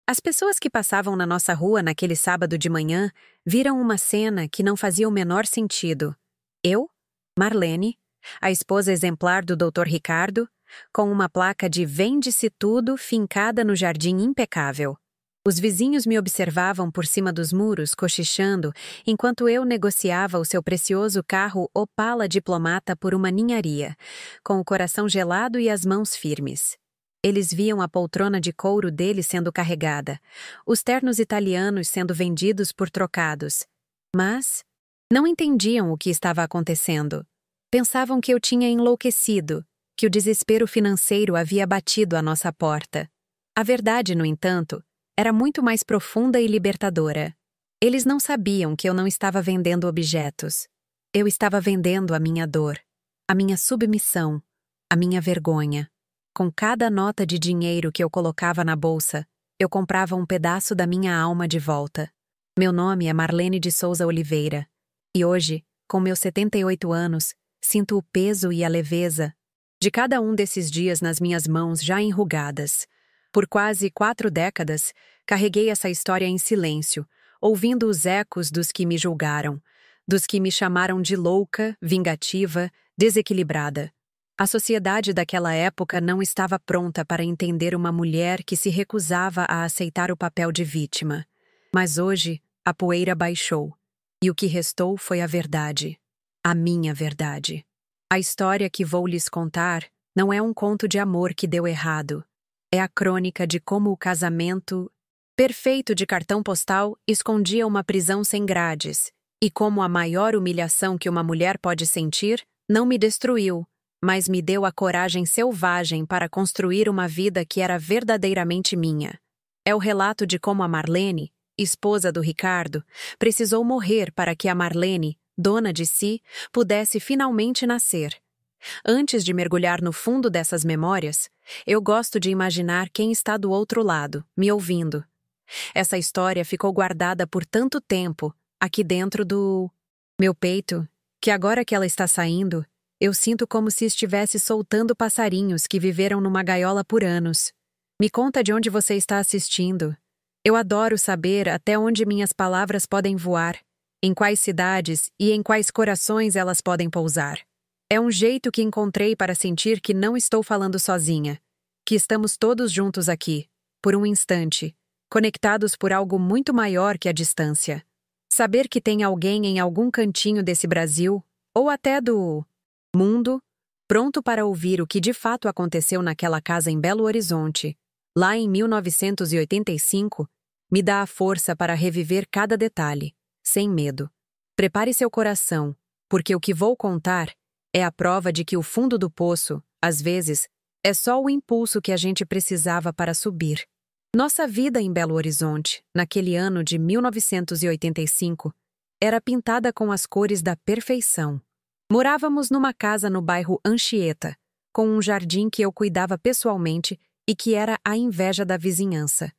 As pessoas que passavam na nossa rua naquele sábado de manhã viram uma cena que não fazia o menor sentido. Eu, Marlene, a esposa exemplar do Dr. Ricardo, com uma placa de "Vende-se tudo" fincada no jardim impecável. Os vizinhos me observavam por cima dos muros, cochichando, enquanto eu negociava o seu precioso carro Opala Diplomata por uma ninharia, com o coração gelado e as mãos firmes. Eles viam a poltrona de couro dele sendo carregada, os ternos italianos sendo vendidos por trocados. Mas não entendiam o que estava acontecendo. Pensavam que eu tinha enlouquecido, que o desespero financeiro havia batido à nossa porta. A verdade, no entanto, era muito mais profunda e libertadora. Eles não sabiam que eu não estava vendendo objetos. Eu estava vendendo a minha dor, a minha submissão, a minha vergonha. Com cada nota de dinheiro que eu colocava na bolsa, eu comprava um pedaço da minha alma de volta. Meu nome é Marlene de Souza Oliveira. E hoje, com meus 78 anos, sinto o peso e a leveza de cada um desses dias nas minhas mãos já enrugadas. Por quase 4 décadas, carreguei essa história em silêncio, ouvindo os ecos dos que me julgaram, dos que me chamaram de louca, vingativa, desequilibrada. A sociedade daquela época não estava pronta para entender uma mulher que se recusava a aceitar o papel de vítima. Mas hoje, a poeira baixou, e o que restou foi a verdade. A minha verdade. A história que vou lhes contar não é um conto de amor que deu errado. É a crônica de como o casamento perfeito de cartão postal escondia uma prisão sem grades, e como a maior humilhação que uma mulher pode sentir não me destruiu, mas me deu a coragem selvagem para construir uma vida que era verdadeiramente minha. É o relato de como a Marlene, esposa do Ricardo, precisou morrer para que a Marlene, dona de si, pudesse finalmente nascer. Antes de mergulhar no fundo dessas memórias, eu gosto de imaginar quem está do outro lado, me ouvindo. Essa história ficou guardada por tanto tempo, aqui dentro do meu peito, que agora que ela está saindo, eu sinto como se estivesse soltando passarinhos que viveram numa gaiola por anos. Me conta de onde você está assistindo. Eu adoro saber até onde minhas palavras podem voar, em quais cidades e em quais corações elas podem pousar. É um jeito que encontrei para sentir que não estou falando sozinha, que estamos todos juntos aqui, por um instante, conectados por algo muito maior que a distância. Saber que tem alguém em algum cantinho desse Brasil, ou até do mundo, pronto para ouvir o que de fato aconteceu naquela casa em Belo Horizonte, lá em 1985, me dá a força para reviver cada detalhe, sem medo. Prepare seu coração, porque o que vou contar é a prova de que o fundo do poço, às vezes, é só o impulso que a gente precisava para subir. Nossa vida em Belo Horizonte, naquele ano de 1985, era pintada com as cores da perfeição. Morávamos numa casa no bairro Anchieta, com um jardim que eu cuidava pessoalmente e que era a inveja da vizinhança.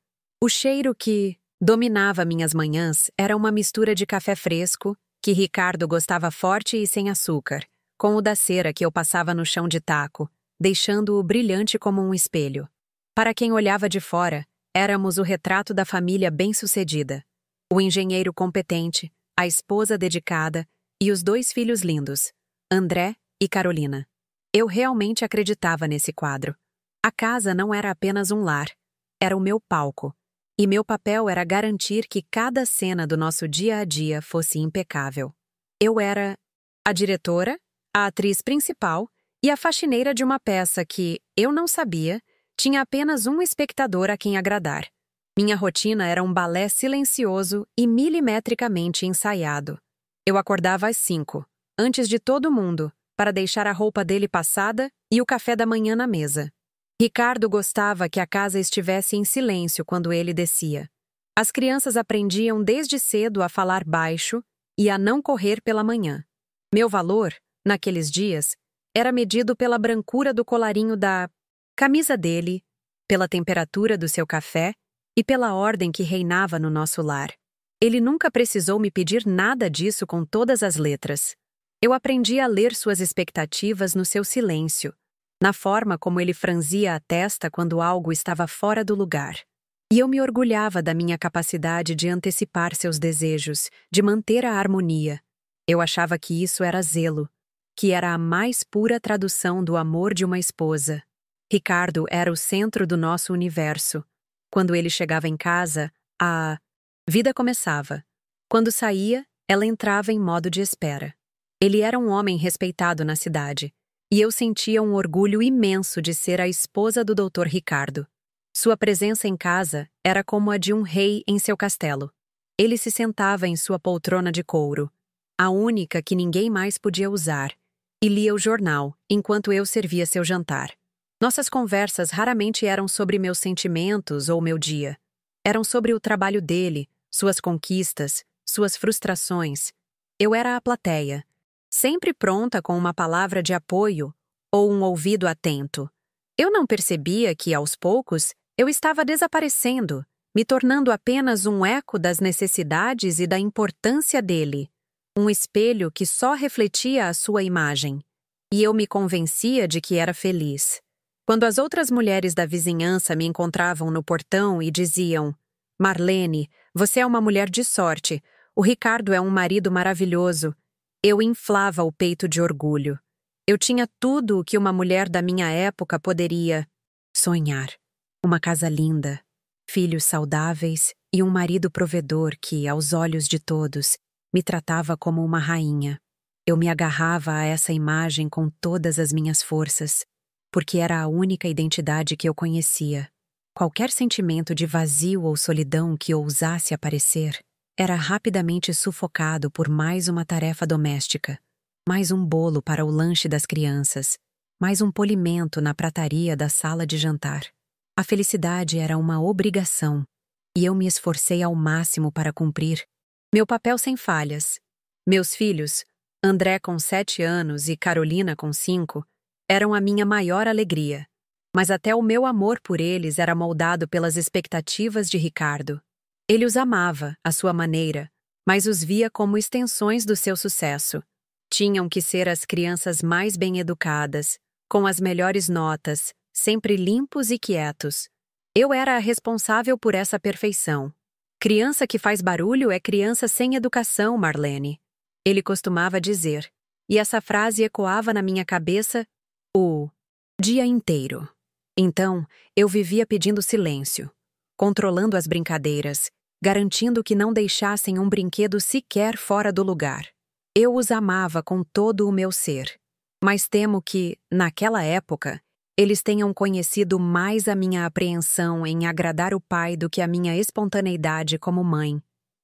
O cheiro que dominava minhas manhãs era uma mistura de café fresco, que Ricardo gostava forte e sem açúcar, com o da cera que eu passava no chão de taco, deixando-o brilhante como um espelho. Para quem olhava de fora, éramos o retrato da família bem-sucedida. O engenheiro competente, a esposa dedicada e os 2 filhos lindos, André e Carolina. Eu realmente acreditava nesse quadro. A casa não era apenas um lar, era o meu palco, e meu papel era garantir que cada cena do nosso dia a dia fosse impecável. Eu era a diretora, a atriz principal e a faxineira de uma peça que, eu não sabia, tinha apenas um espectador a quem agradar. Minha rotina era um balé silencioso e milimetricamente ensaiado. Eu acordava às 5, antes de todo mundo, para deixar a roupa dele passada e o café da manhã na mesa. Ricardo gostava que a casa estivesse em silêncio quando ele descia. As crianças aprendiam desde cedo a falar baixo e a não correr pela manhã. Meu valor, naqueles dias, era medido pela brancura do colarinho da camisa dele, pela temperatura do seu café e pela ordem que reinava no nosso lar. Ele nunca precisou me pedir nada disso com todas as letras. Eu aprendi a ler suas expectativas no seu silêncio, na forma como ele franzia a testa quando algo estava fora do lugar. E eu me orgulhava da minha capacidade de antecipar seus desejos, de manter a harmonia. Eu achava que isso era zelo, que era a mais pura tradução do amor de uma esposa. Ricardo era o centro do nosso universo. Quando ele chegava em casa, a vida começava. Quando saía, ela entrava em modo de espera. Ele era um homem respeitado na cidade, e eu sentia um orgulho imenso de ser a esposa do Dr. Ricardo. Sua presença em casa era como a de um rei em seu castelo. Ele se sentava em sua poltrona de couro, a única que ninguém mais podia usar, e lia o jornal enquanto eu servia seu jantar. Nossas conversas raramente eram sobre meus sentimentos ou meu dia. Eram sobre o trabalho dele, suas conquistas, suas frustrações. Eu era a plateia, sempre pronta com uma palavra de apoio ou um ouvido atento. Eu não percebia que, aos poucos, eu estava desaparecendo, me tornando apenas um eco das necessidades e da importância dele, um espelho que só refletia a sua imagem. E eu me convencia de que era feliz. Quando as outras mulheres da vizinhança me encontravam no portão e diziam: Marlene, você é uma mulher de sorte, o Ricardo é um marido maravilhoso, eu inflava o peito de orgulho. Eu tinha tudo o que uma mulher da minha época poderia sonhar. Uma casa linda, filhos saudáveis e um marido provedor que, aos olhos de todos, me tratava como uma rainha. Eu me agarrava a essa imagem com todas as minhas forças, porque era a única identidade que eu conhecia. Qualquer sentimento de vazio ou solidão que ousasse aparecer era rapidamente sufocado por mais uma tarefa doméstica, mais um bolo para o lanche das crianças, mais um polimento na prataria da sala de jantar. A felicidade era uma obrigação, e eu me esforcei ao máximo para cumprir meu papel sem falhas. Meus filhos, André com 7 anos e Carolina com 5, eram a minha maior alegria, mas até o meu amor por eles era moldado pelas expectativas de Ricardo. Ele os amava, à sua maneira, mas os via como extensões do seu sucesso. Tinham que ser as crianças mais bem educadas, com as melhores notas, sempre limpos e quietos. Eu era a responsável por essa perfeição. Criança que faz barulho é criança sem educação, Marlene. Ele costumava dizer, e essa frase ecoava na minha cabeça o dia inteiro. Então, eu vivia pedindo silêncio, controlando as brincadeiras, garantindo que não deixassem um brinquedo sequer fora do lugar. Eu os amava com todo o meu ser, mas temo que, naquela época, eles tenham conhecido mais a minha apreensão em agradar o pai do que a minha espontaneidade como mãe.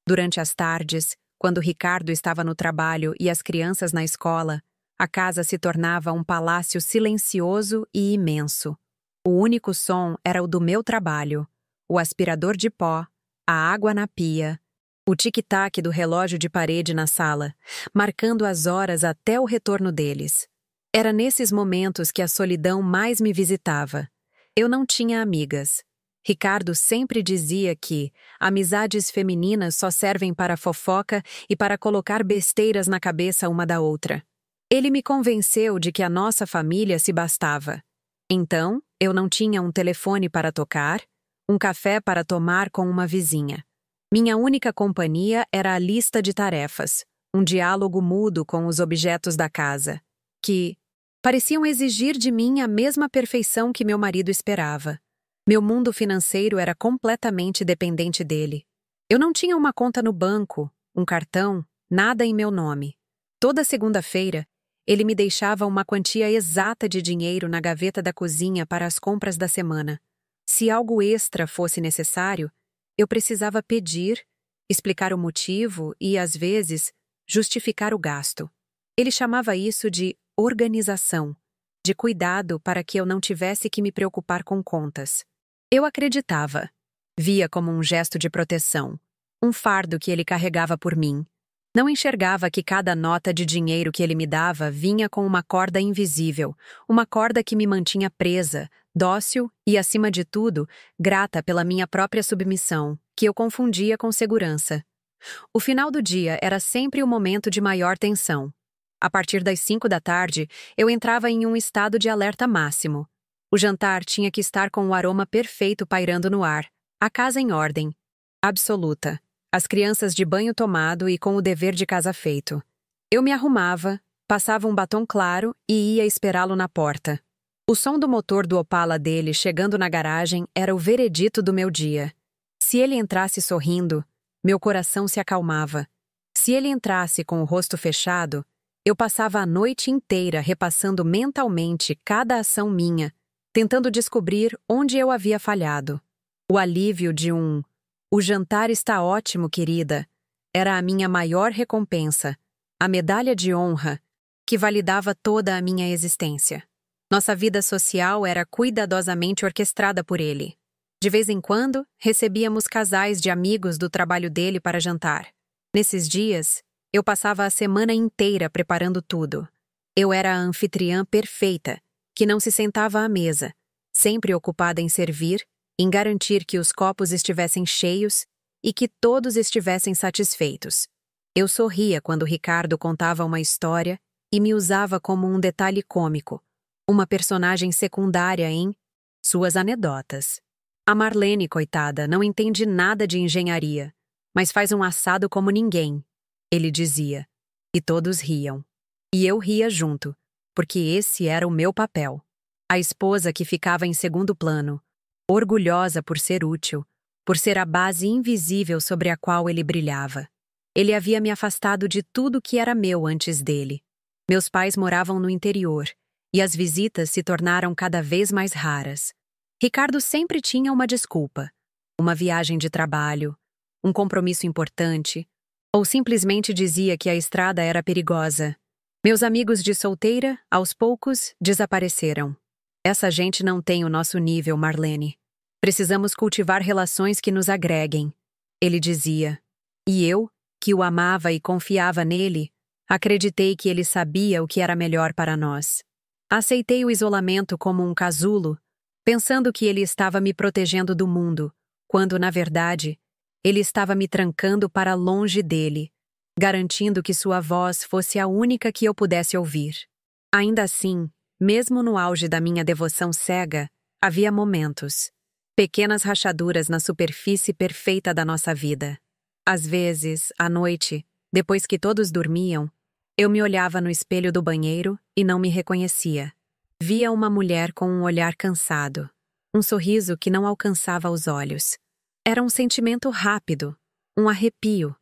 Durante as tardes, quando Ricardo estava no trabalho e as crianças na escola, a casa se tornava um palácio silencioso e imenso. O único som era o do meu trabalho, o aspirador de pó, a água na pia, o tic-tac do relógio de parede na sala, marcando as horas até o retorno deles. Era nesses momentos que a solidão mais me visitava. Eu não tinha amigas. Ricardo sempre dizia que amizades femininas só servem para fofoca e para colocar besteiras na cabeça uma da outra. Ele me convenceu de que a nossa família se bastava. Então, eu não tinha um telefone para tocar, um café para tomar com uma vizinha. Minha única companhia era a lista de tarefas, um diálogo mudo com os objetos da casa, que pareciam exigir de mim a mesma perfeição que meu marido esperava. Meu mundo financeiro era completamente dependente dele. Eu não tinha uma conta no banco, um cartão, nada em meu nome. Toda segunda-feira, ele me deixava uma quantia exata de dinheiro na gaveta da cozinha para as compras da semana. Se algo extra fosse necessário, eu precisava pedir, explicar o motivo e, às vezes, justificar o gasto. Ele chamava isso de organização, de cuidado para que eu não tivesse que me preocupar com contas. Eu acreditava. Via como um gesto de proteção, um fardo que ele carregava por mim. Não enxergava que cada nota de dinheiro que ele me dava vinha com uma corda invisível, uma corda que me mantinha presa, dócil e, acima de tudo, grata pela minha própria submissão, que eu confundia com segurança. O final do dia era sempre o momento de maior tensão. A partir das 5 da tarde, eu entrava em um estado de alerta máximo. O jantar tinha que estar com o aroma perfeito pairando no ar, a casa em ordem. Absoluta. As crianças de banho tomado e com o dever de casa feito. Eu me arrumava, passava um batom claro e ia esperá-lo na porta. O som do motor do Opala dele chegando na garagem era o veredito do meu dia. Se ele entrasse sorrindo, meu coração se acalmava. Se ele entrasse com o rosto fechado, eu passava a noite inteira repassando mentalmente cada ação minha, tentando descobrir onde eu havia falhado. O alívio de "O jantar está ótimo, querida", era a minha maior recompensa, a medalha de honra, que validava toda a minha existência. Nossa vida social era cuidadosamente orquestrada por ele. De vez em quando, recebíamos casais de amigos do trabalho dele para jantar. Nesses dias, eu passava a semana inteira preparando tudo. Eu era a anfitriã perfeita, que não se sentava à mesa, sempre ocupada em servir, em garantir que os copos estivessem cheios e que todos estivessem satisfeitos. Eu sorria quando Ricardo contava uma história e me usava como um detalhe cômico, uma personagem secundária em suas anedotas. A Marlene, coitada, não entende nada de engenharia, mas faz um assado como ninguém, ele dizia, e todos riam. E eu ria junto, porque esse era o meu papel. A esposa que ficava em segundo plano, orgulhosa por ser útil, por ser a base invisível sobre a qual ele brilhava. Ele havia me afastado de tudo que era meu antes dele. Meus pais moravam no interior, e as visitas se tornaram cada vez mais raras. Ricardo sempre tinha uma desculpa, uma viagem de trabalho, um compromisso importante, ou simplesmente dizia que a estrada era perigosa. Meus amigos de solteira, aos poucos, desapareceram. Essa gente não tem o nosso nível, Marlene. Precisamos cultivar relações que nos agreguem, ele dizia. E eu, que o amava e confiava nele, acreditei que ele sabia o que era melhor para nós. Aceitei o isolamento como um casulo, pensando que ele estava me protegendo do mundo, quando, na verdade, ele estava me trancando para longe dele, garantindo que sua voz fosse a única que eu pudesse ouvir. Ainda assim, mesmo no auge da minha devoção cega, havia momentos, pequenas rachaduras na superfície perfeita da nossa vida. Às vezes, à noite, depois que todos dormiam, eu me olhava no espelho do banheiro e não me reconhecia. Via uma mulher com um olhar cansado, um sorriso que não alcançava os olhos. Era um sentimento rápido, um arrepio,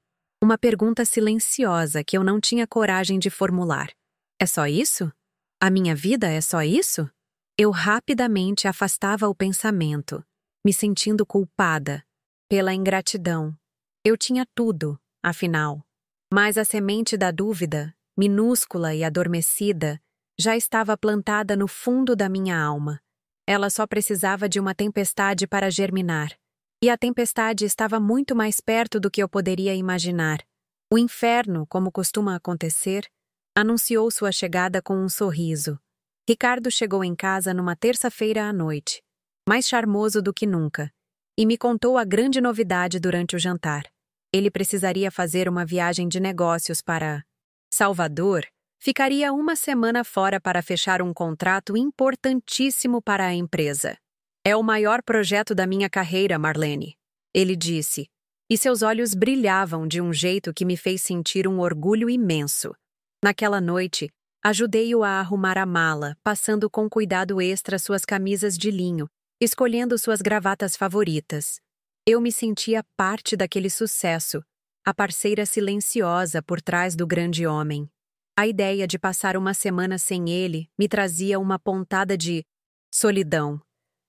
uma pergunta silenciosa que eu não tinha coragem de formular. É só isso? A minha vida é só isso? Eu rapidamente afastava o pensamento, me sentindo culpada pela ingratidão. Eu tinha tudo, afinal. Mas a semente da dúvida, minúscula e adormecida, já estava plantada no fundo da minha alma. Ela só precisava de uma tempestade para germinar. E a tempestade estava muito mais perto do que eu poderia imaginar. O inferno, como costuma acontecer, anunciou sua chegada com um sorriso. Ricardo chegou em casa numa terça-feira à noite, mais charmoso do que nunca, e me contou a grande novidade durante o jantar. Ele precisaria fazer uma viagem de negócios para Salvador. Ficaria uma semana fora para fechar um contrato importantíssimo para a empresa. É o maior projeto da minha carreira, Marlene, ele disse, e seus olhos brilhavam de um jeito que me fez sentir um orgulho imenso. Naquela noite, ajudei-o a arrumar a mala, passando com cuidado extra suas camisas de linho, escolhendo suas gravatas favoritas. Eu me sentia parte daquele sucesso, a parceira silenciosa por trás do grande homem. A ideia de passar uma semana sem ele me trazia uma pontada de solidão,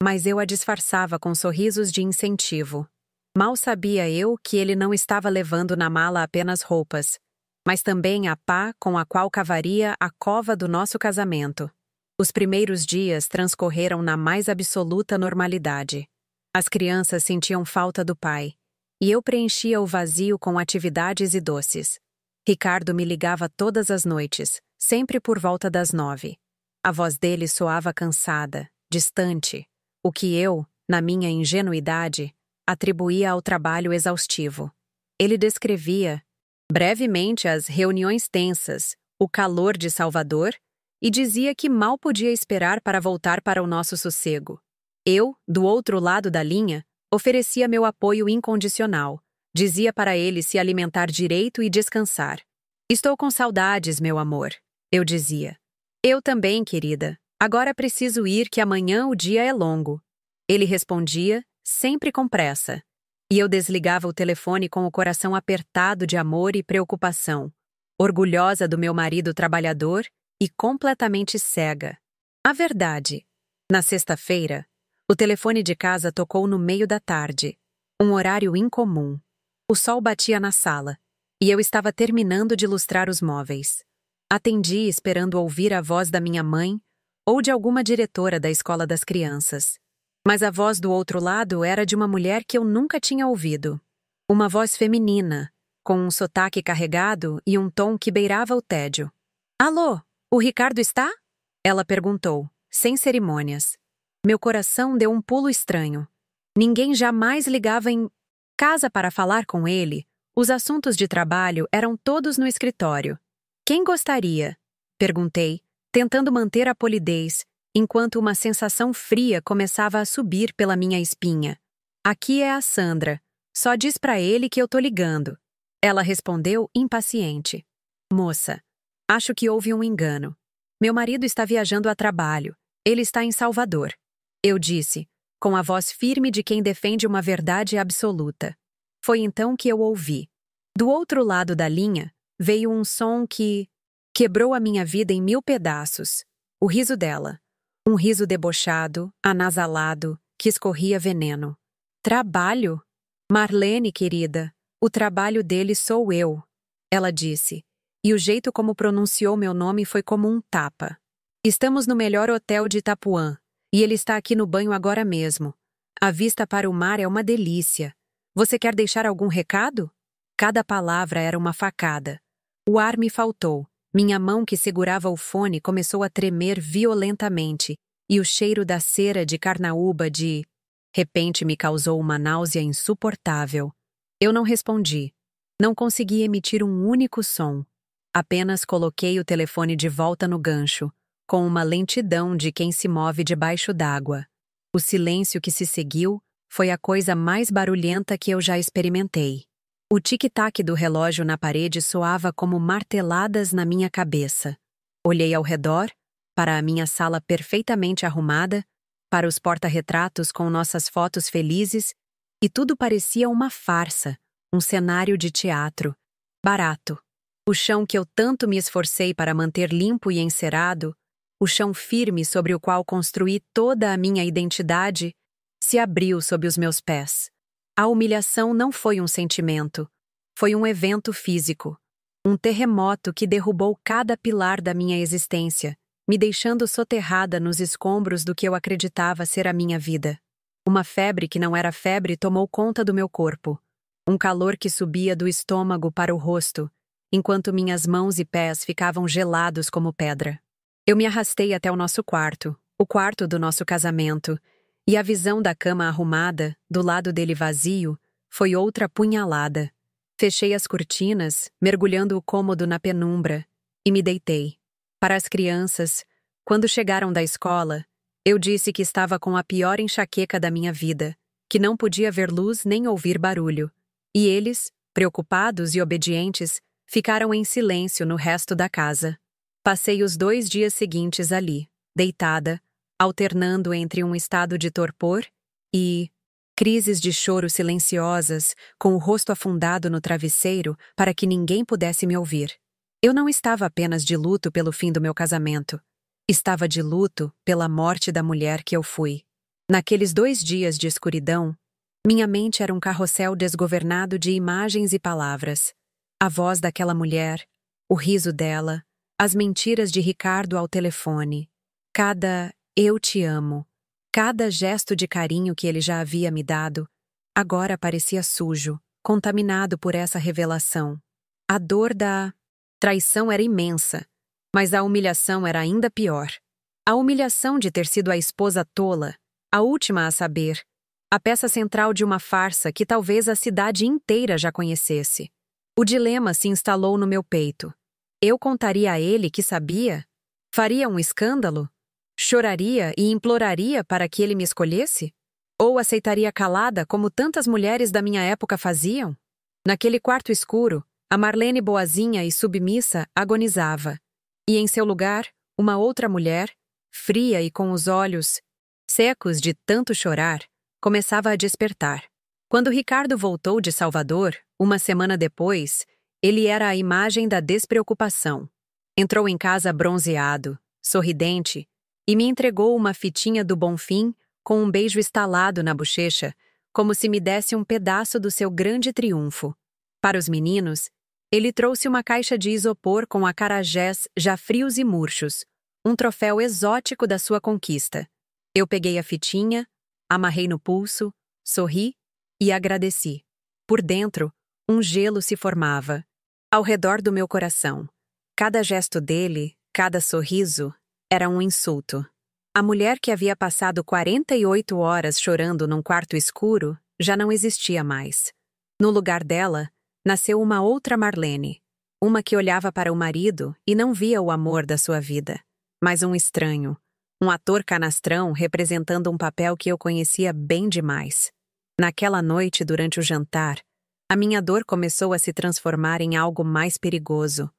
mas eu a disfarçava com sorrisos de incentivo. Mal sabia eu que ele não estava levando na mala apenas roupas, mas também a pá com a qual cavaria a cova do nosso casamento. Os primeiros dias transcorreram na mais absoluta normalidade. As crianças sentiam falta do pai, e eu preenchia o vazio com atividades e doces. Ricardo me ligava todas as noites, sempre por volta das 9. A voz dele soava cansada, distante, o que eu, na minha ingenuidade, atribuía ao trabalho exaustivo. Ele descrevia, brevemente, as reuniões tensas, o calor de Salvador, e dizia que mal podia esperar para voltar para o nosso sossego. Eu, do outro lado da linha, Oferecia meu apoio incondicional. Dizia para ele se alimentar direito e descansar. Estou com saudades, meu amor, eu dizia. Eu também, querida. Agora preciso ir que amanhã o dia é longo. Ele respondia, sempre com pressa. E eu desligava o telefone com o coração apertado de amor e preocupação, orgulhosa do meu marido trabalhador e completamente cega. A verdade. Na sexta-feira, o telefone de casa tocou no meio da tarde, um horário incomum. O sol batia na sala, e eu estava terminando de lustrar os móveis. Atendi esperando ouvir a voz da minha mãe ou de alguma diretora da escola das crianças. Mas a voz do outro lado era de uma mulher que eu nunca tinha ouvido. Uma voz feminina, com um sotaque carregado e um tom que beirava o tédio. Alô, o Ricardo está? Ela perguntou, sem cerimônias. Meu coração deu um pulo estranho. Ninguém jamais ligava em casa para falar com ele. Os assuntos de trabalho eram todos no escritório. Quem gostaria? Perguntei, tentando manter a polidez, enquanto uma sensação fria começava a subir pela minha espinha. Aqui é a Sandra. Só diz pra ele que eu tô ligando. Ela respondeu impaciente. Moça, acho que houve um engano. Meu marido está viajando a trabalho. Ele está em Salvador. Eu disse, com a voz firme de quem defende uma verdade absoluta. Foi então que eu ouvi. Do outro lado da linha, veio um som que quebrou a minha vida em 1000 pedaços. O riso dela. Um riso debochado, anasalado, que escorria veneno. Trabalho? Marlene, querida, o trabalho dele sou eu, ela disse, e o jeito como pronunciou meu nome foi como um tapa. Estamos no melhor hotel de Itapuã, e ele está aqui no banho agora mesmo. A vista para o mar é uma delícia. Você quer deixar algum recado? Cada palavra era uma facada. O ar me faltou. Minha mão que segurava o fone começou a tremer violentamente, e o cheiro da cera de carnaúba de repente me causou uma náusea insuportável. Eu não respondi. Não consegui emitir um único som. Apenas coloquei o telefone de volta no gancho, com uma lentidão de quem se move debaixo d'água. O silêncio que se seguiu foi a coisa mais barulhenta que eu já experimentei. O tic-tac do relógio na parede soava como marteladas na minha cabeça. Olhei ao redor, para a minha sala perfeitamente arrumada, para os porta-retratos com nossas fotos felizes, e tudo parecia uma farsa, um cenário de teatro. Barato. O chão que eu tanto me esforcei para manter limpo e encerado, o chão firme sobre o qual construí toda a minha identidade, se abriu sob os meus pés. A humilhação não foi um sentimento, foi um evento físico. Um terremoto que derrubou cada pilar da minha existência, me deixando soterrada nos escombros do que eu acreditava ser a minha vida. Uma febre que não era febre tomou conta do meu corpo. Um calor que subia do estômago para o rosto, enquanto minhas mãos e pés ficavam gelados como pedra. Eu me arrastei até o nosso quarto, o quarto do nosso casamento, e a visão da cama arrumada, do lado dele vazio, foi outra punhalada. Fechei as cortinas, mergulhando o cômodo na penumbra, e me deitei. Para as crianças, quando chegaram da escola, eu disse que estava com a pior enxaqueca da minha vida, que não podia ver luz nem ouvir barulho. E eles, preocupados e obedientes, ficaram em silêncio no resto da casa. Passei os 2 dias seguintes ali, deitada, alternando entre um estado de torpor e crises de choro silenciosas, com o rosto afundado no travesseiro para que ninguém pudesse me ouvir. Eu não estava apenas de luto pelo fim do meu casamento. Estava de luto pela morte da mulher que eu fui. Naqueles 2 dias de escuridão, minha mente era um carrossel desgovernado de imagens e palavras. A voz daquela mulher, o riso dela, as mentiras de Ricardo ao telefone, cada "eu te amo", cada gesto de carinho que ele já havia me dado, agora parecia sujo, contaminado por essa revelação. A dor da traição era imensa, mas a humilhação era ainda pior. A humilhação de ter sido a esposa tola, a última a saber, a peça central de uma farsa que talvez a cidade inteira já conhecesse. O dilema se instalou no meu peito. Eu contaria a ele que sabia? Faria um escândalo? Choraria e imploraria para que ele me escolhesse? Ou aceitaria calada como tantas mulheres da minha época faziam? Naquele quarto escuro, a Marlene boazinha e submissa agonizava. E em seu lugar, uma outra mulher, fria e com os olhos secos de tanto chorar, começava a despertar. Quando Ricardo voltou de Salvador, uma semana depois, ele era a imagem da despreocupação. Entrou em casa bronzeado, sorridente, e me entregou uma fitinha do Bonfim com um beijo estalado na bochecha, como se me desse um pedaço do seu grande triunfo. Para os meninos, ele trouxe uma caixa de isopor com acarajés já frios e murchos, um troféu exótico da sua conquista. Eu peguei a fitinha, amarrei no pulso, sorri e agradeci. Por dentro, um gelo se formava. Ao redor do meu coração. Cada gesto dele, cada sorriso, era um insulto. A mulher que havia passado 48 horas chorando num quarto escuro já não existia mais. No lugar dela, nasceu uma outra Marlene, uma que olhava para o marido e não via o amor da sua vida, mas um estranho, um ator canastrão representando um papel que eu conhecia bem demais. Naquela noite, durante o jantar, a minha dor começou a se transformar em algo mais perigoso,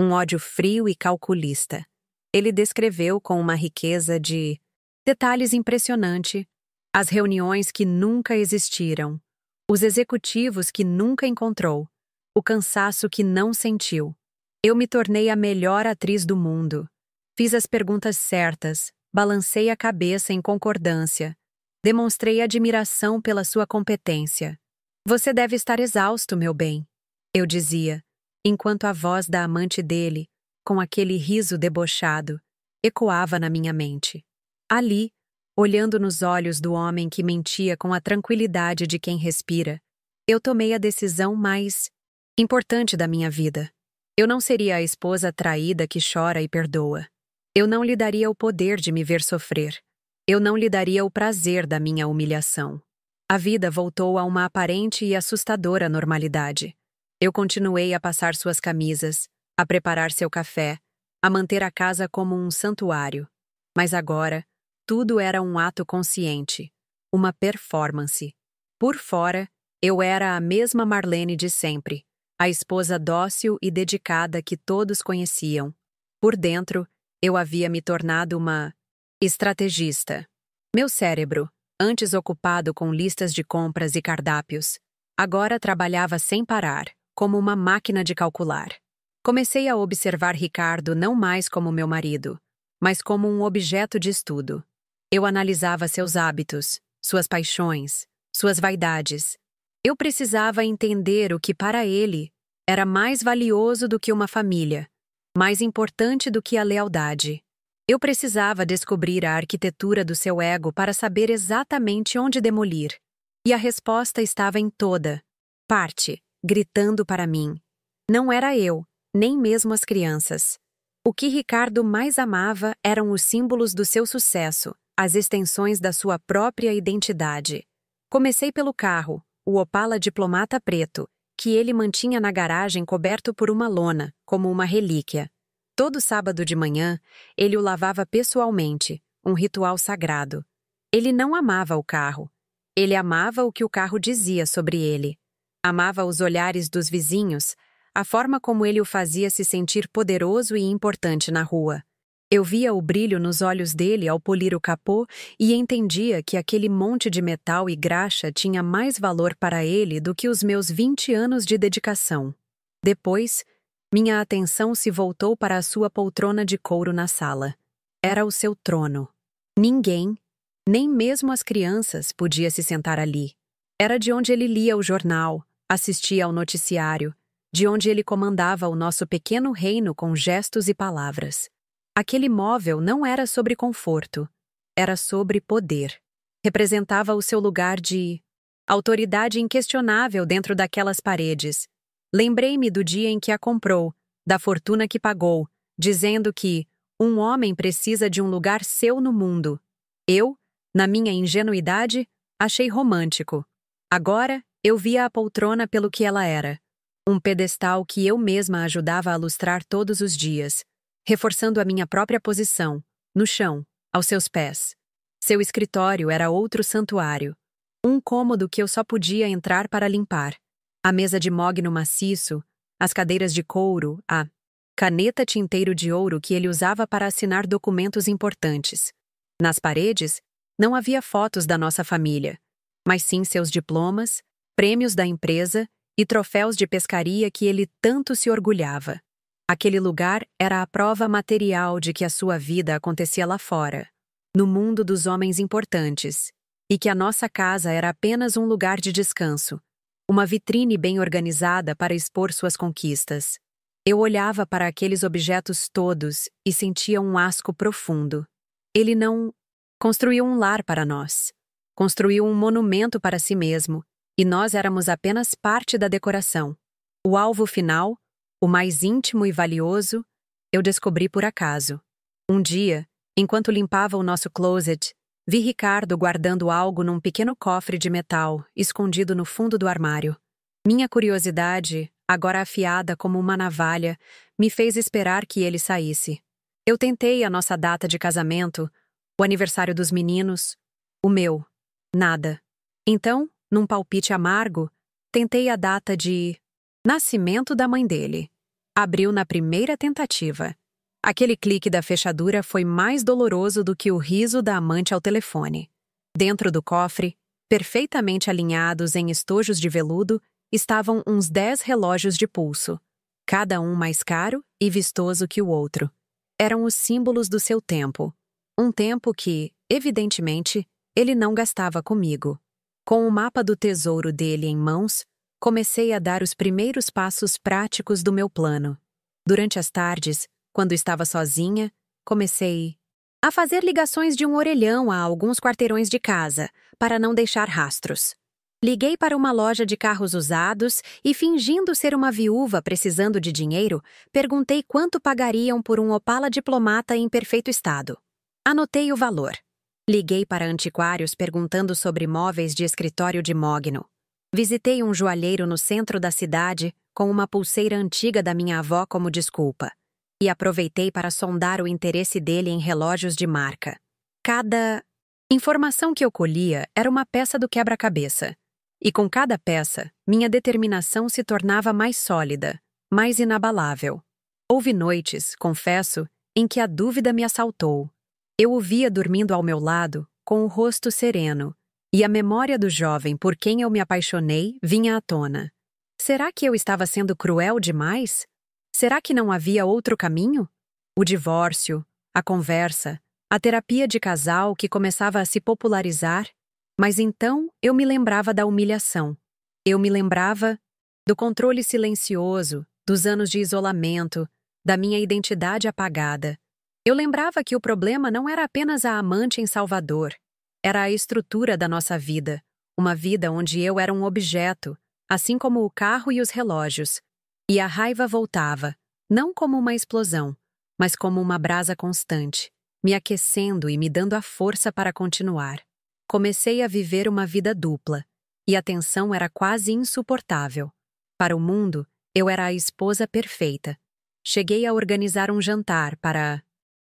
um ódio frio e calculista. Ele descreveu com uma riqueza de detalhes impressionante as reuniões que nunca existiram, os executivos que nunca encontrou, o cansaço que não sentiu. Eu me tornei a melhor atriz do mundo. Fiz as perguntas certas, balancei a cabeça em concordância, demonstrei admiração pela sua competência. Você deve estar exausto, meu bem, eu dizia, enquanto a voz da amante dele, com aquele riso debochado, ecoava na minha mente. Ali, olhando nos olhos do homem que mentia com a tranquilidade de quem respira, eu tomei a decisão mais importante da minha vida. Eu não seria a esposa traída que chora e perdoa. Eu não lhe daria o poder de me ver sofrer. Eu não lhe daria o prazer da minha humilhação. A vida voltou a uma aparente e assustadora normalidade. Eu continuei a passar suas camisas, a preparar seu café, a manter a casa como um santuário. Mas agora, tudo era um ato consciente, uma performance. Por fora, eu era a mesma Marlene de sempre, a esposa dócil e dedicada que todos conheciam. Por dentro, eu havia me tornado uma estrategista. Meu cérebro, antes ocupado com listas de compras e cardápios, agora trabalhava sem parar, como uma máquina de calcular. Comecei a observar Ricardo não mais como meu marido, mas como um objeto de estudo. Eu analisava seus hábitos, suas paixões, suas vaidades. Eu precisava entender o que para ele era mais valioso do que uma família, mais importante do que a lealdade. Eu precisava descobrir a arquitetura do seu ego para saber exatamente onde demolir. E a resposta estava em toda parte, gritando para mim. Não era eu, nem mesmo as crianças. O que Ricardo mais amava eram os símbolos do seu sucesso, as extensões da sua própria identidade. Comecei pelo carro, o Opala Diplomata preto, que ele mantinha na garagem coberto por uma lona, como uma relíquia. Todo sábado de manhã, ele o lavava pessoalmente, um ritual sagrado. Ele não amava o carro. Ele amava o que o carro dizia sobre ele. Amava os olhares dos vizinhos, a forma como ele o fazia se sentir poderoso e importante na rua. Eu via o brilho nos olhos dele ao polir o capô e entendia que aquele monte de metal e graxa tinha mais valor para ele do que os meus 20 anos de dedicação. Depois, minha atenção se voltou para a sua poltrona de couro na sala. Era o seu trono. Ninguém, nem mesmo as crianças, podia se sentar ali. Era de onde ele lia o jornal, assistia ao noticiário, de onde ele comandava o nosso pequeno reino com gestos e palavras. Aquele móvel não era sobre conforto, era sobre poder. Representava o seu lugar de autoridade inquestionável dentro daquelas paredes. Lembrei-me do dia em que a comprou, da fortuna que pagou, dizendo que um homem precisa de um lugar seu no mundo. Eu, na minha ingenuidade, achei romântico. Agora, eu via a poltrona pelo que ela era. Um pedestal que eu mesma ajudava a lustrar todos os dias, reforçando a minha própria posição, no chão, aos seus pés. Seu escritório era outro santuário, Um cômodo que eu só podia entrar para limpar. A mesa de mogno maciço, as cadeiras de couro, a caneta tinteiro de ouro que ele usava para assinar documentos importantes. Nas paredes, não havia fotos da nossa família, mas sim seus diplomas, prêmios da empresa e troféus de pescaria que ele tanto se orgulhava. Aquele lugar era a prova material de que a sua vida acontecia lá fora, no mundo dos homens importantes, e que a nossa casa era apenas um lugar de descanso, uma vitrine bem organizada para expor suas conquistas. Eu olhava para aqueles objetos todos e sentia um asco profundo. Ele não construiu um lar para nós. Construiu um monumento para si mesmo, e nós éramos apenas parte da decoração. O alvo final, o mais íntimo e valioso, eu descobri por acaso. Um dia, enquanto limpava o nosso closet, vi Ricardo guardando algo num pequeno cofre de metal, escondido no fundo do armário. Minha curiosidade, agora afiada como uma navalha, me fez esperar que ele saísse. Eu tentei a nossa data de casamento, o aniversário dos meninos, o meu. Nada. Então, num palpite amargo, tentei a data de nascimento da mãe dele. Abriu na primeira tentativa. Aquele clique da fechadura foi mais doloroso do que o riso da amante ao telefone. Dentro do cofre, perfeitamente alinhados em estojos de veludo, estavam uns 10 relógios de pulso, cada um mais caro e vistoso que o outro. Eram os símbolos do seu tempo. Um tempo que, evidentemente, ele não gastava comigo. Com o mapa do tesouro dele em mãos, comecei a dar os primeiros passos práticos do meu plano. Durante as tardes, quando estava sozinha, comecei a fazer ligações de um orelhão a alguns quarteirões de casa, para não deixar rastros. Liguei para uma loja de carros usados e, fingindo ser uma viúva precisando de dinheiro, perguntei quanto pagariam por um Opala Diplomata em perfeito estado. Anotei o valor. Liguei para antiquários perguntando sobre móveis de escritório de mogno. Visitei um joalheiro no centro da cidade com uma pulseira antiga da minha avó como desculpa. E aproveitei para sondar o interesse dele em relógios de marca. Cada informação que eu colhia era uma peça do quebra-cabeça. E com cada peça, minha determinação se tornava mais sólida, mais inabalável. Houve noites, confesso, em que a dúvida me assaltou. Eu o via dormindo ao meu lado, com o rosto sereno, e a memória do jovem por quem eu me apaixonei vinha à tona. Será que eu estava sendo cruel demais? Será que não havia outro caminho? O divórcio, a conversa, a terapia de casal que começava a se popularizar. Mas então eu me lembrava da humilhação. Eu me lembrava do controle silencioso, dos anos de isolamento, da minha identidade apagada. Eu lembrava que o problema não era apenas a amante em Salvador. Era a estrutura da nossa vida, uma vida onde eu era um objeto, assim como o carro e os relógios. E a raiva voltava, não como uma explosão, mas como uma brasa constante, me aquecendo e me dando a força para continuar. Comecei a viver uma vida dupla, e a tensão era quase insuportável. Para o mundo, eu era a esposa perfeita. Cheguei a organizar um jantar para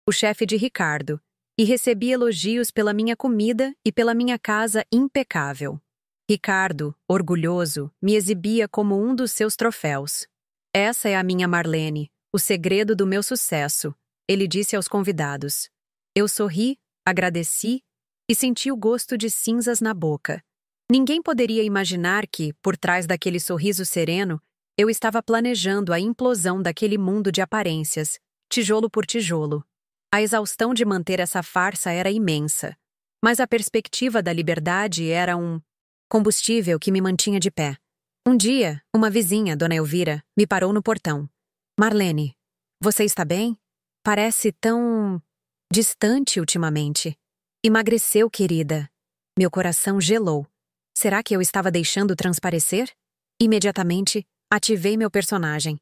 o chefe de Ricardo, e recebi elogios pela minha comida e pela minha casa impecável. Ricardo, orgulhoso, me exibia como um dos seus troféus. Essa é a minha Marlene, o segredo do meu sucesso, ele disse aos convidados. Eu sorri, agradeci e senti o gosto de cinzas na boca. Ninguém poderia imaginar que, por trás daquele sorriso sereno, eu estava planejando a implosão daquele mundo de aparências, tijolo por tijolo. A exaustão de manter essa farsa era imensa, mas a perspectiva da liberdade era um combustível que me mantinha de pé. Um dia, uma vizinha, Dona Elvira, me parou no portão. Marlene, você está bem? Parece tão distante ultimamente. Emagreceu, querida. Meu coração gelou. Será que eu estava deixando transparecer? Imediatamente, ativei meu personagem.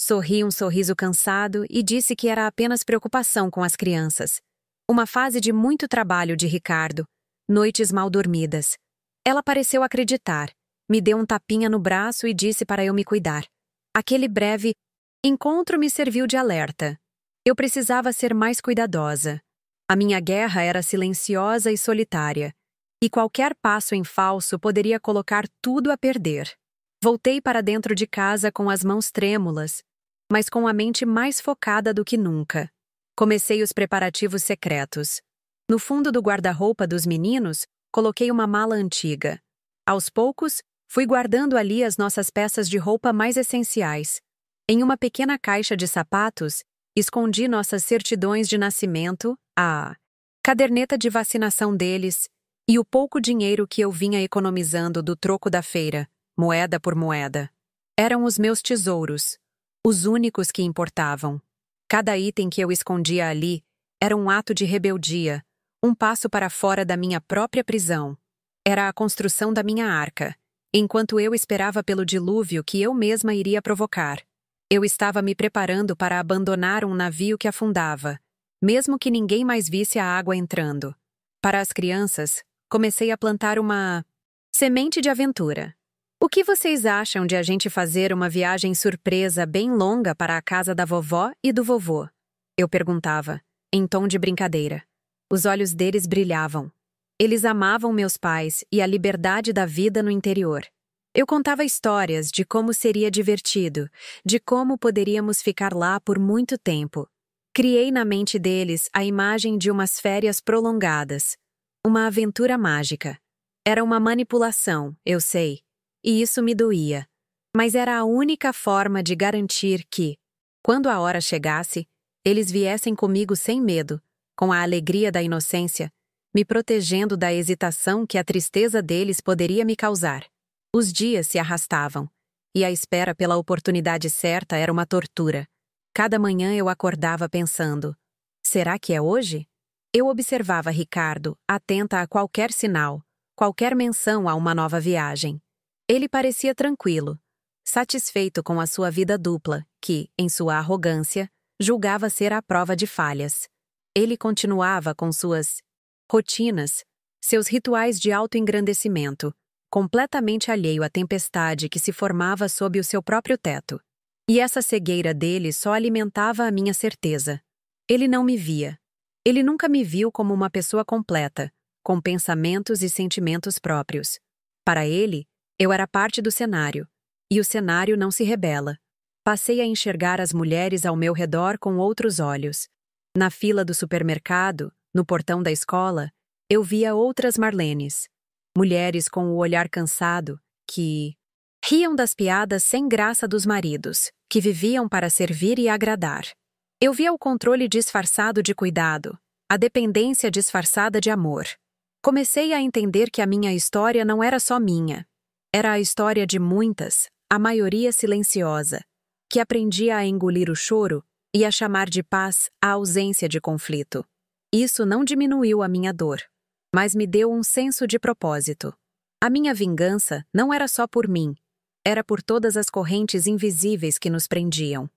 Sorri um sorriso cansado e disse que era apenas preocupação com as crianças. Uma fase de muito trabalho de Ricardo. Noites mal dormidas. Ela pareceu acreditar. Me deu um tapinha no braço e disse para eu me cuidar. Aquele breve encontro me serviu de alerta. Eu precisava ser mais cuidadosa. A minha guerra era silenciosa e solitária. E qualquer passo em falso poderia colocar tudo a perder. Voltei para dentro de casa com as mãos trêmulas, mas com a mente mais focada do que nunca. Comecei os preparativos secretos. No fundo do guarda-roupa dos meninos, coloquei uma mala antiga. Aos poucos, fui guardando ali as nossas peças de roupa mais essenciais. Em uma pequena caixa de sapatos, escondi nossas certidões de nascimento, a caderneta de vacinação deles e o pouco dinheiro que eu vinha economizando do troco da feira, moeda por moeda. Eram os meus tesouros, os únicos que importavam. Cada item que eu escondia ali era um ato de rebeldia, um passo para fora da minha própria prisão. Era a construção da minha arca, enquanto eu esperava pelo dilúvio que eu mesma iria provocar. Eu estava me preparando para abandonar um navio que afundava, mesmo que ninguém mais visse a água entrando. Para as crianças, comecei a plantar uma semente de aventura. O que vocês acham de a gente fazer uma viagem surpresa bem longa para a casa da vovó e do vovô? Eu perguntava, em tom de brincadeira. Os olhos deles brilhavam. Eles amavam meus pais e a liberdade da vida no interior. Eu contava histórias de como seria divertido, de como poderíamos ficar lá por muito tempo. Criei na mente deles a imagem de umas férias prolongadas. Uma aventura mágica. Era uma manipulação, eu sei, e isso me doía. Mas era a única forma de garantir que, quando a hora chegasse, eles viessem comigo sem medo, com a alegria da inocência, me protegendo da hesitação que a tristeza deles poderia me causar. Os dias se arrastavam, e a espera pela oportunidade certa era uma tortura. Cada manhã eu acordava pensando, será que é hoje? Eu observava Ricardo, atenta a qualquer sinal, qualquer menção a uma nova viagem. Ele parecia tranquilo, satisfeito com a sua vida dupla, que, em sua arrogância, julgava ser à prova de falhas. Ele continuava com suas rotinas, seus rituais de autoengrandecimento, completamente alheio à tempestade que se formava sob o seu próprio teto. E essa cegueira dele só alimentava a minha certeza. Ele não me via. Ele nunca me viu como uma pessoa completa, com pensamentos e sentimentos próprios. Para ele, eu era parte do cenário, e o cenário não se rebela. Passei a enxergar as mulheres ao meu redor com outros olhos. Na fila do supermercado, no portão da escola, eu via outras Marlenes. Mulheres com o olhar cansado, que riam das piadas sem graça dos maridos, que viviam para servir e agradar. Eu via o controle disfarçado de cuidado, a dependência disfarçada de amor. Comecei a entender que a minha história não era só minha. Era a história de muitas, a maioria silenciosa, que aprendia a engolir o choro e a chamar de paz a ausência de conflito. Isso não diminuiu a minha dor, mas me deu um senso de propósito. A minha vingança não era só por mim, era por todas as correntes invisíveis que nos prendiam.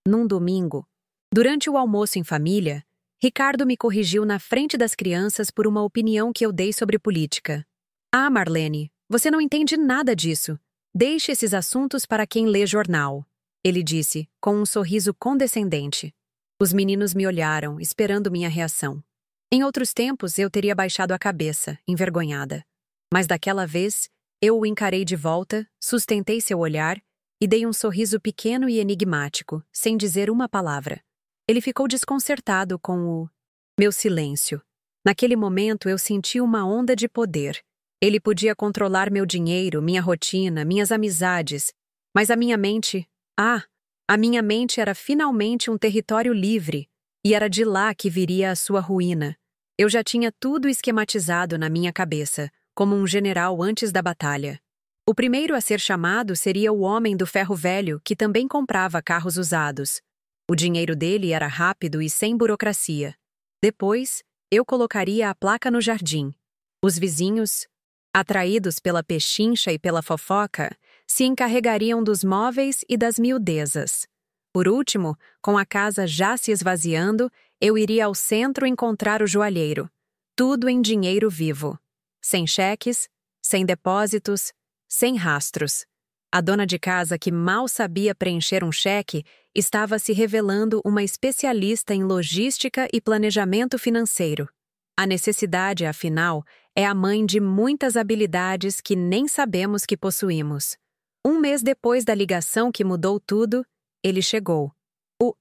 Num domingo, durante o almoço em família, Ricardo me corrigiu na frente das crianças por uma opinião que eu dei sobre política. Ah, Marlene, você não entende nada disso. Deixe esses assuntos para quem lê jornal, ele disse, com um sorriso condescendente. Os meninos me olharam, esperando minha reação. Em outros tempos, eu teria baixado a cabeça, envergonhada. Mas daquela vez, eu o encarei de volta, sustentei seu olhar e dei um sorriso pequeno e enigmático, sem dizer uma palavra. Ele ficou desconcertado com o meu silêncio. Naquele momento, eu senti uma onda de poder. Ele podia controlar meu dinheiro, minha rotina, minhas amizades, mas a minha mente era finalmente um território livre, e era de lá que viria a sua ruína. Eu já tinha tudo esquematizado na minha cabeça, como um general antes da batalha. O primeiro a ser chamado seria o homem do ferro velho, que também comprava carros usados. O dinheiro dele era rápido e sem burocracia. Depois, eu colocaria a placa no jardim. Os vizinhos, atraídos pela pechincha e pela fofoca, se encarregariam dos móveis e das miudezas. Por último, com a casa já se esvaziando, eu iria ao centro encontrar o joalheiro. Tudo em dinheiro vivo. Sem cheques, sem depósitos, sem rastros. A dona de casa, que mal sabia preencher um cheque, estava se revelando uma especialista em logística e planejamento financeiro. A necessidade, afinal, é a mãe de muitas habilidades que nem sabemos que possuímos. Um mês depois da ligação que mudou tudo, ele chegou. O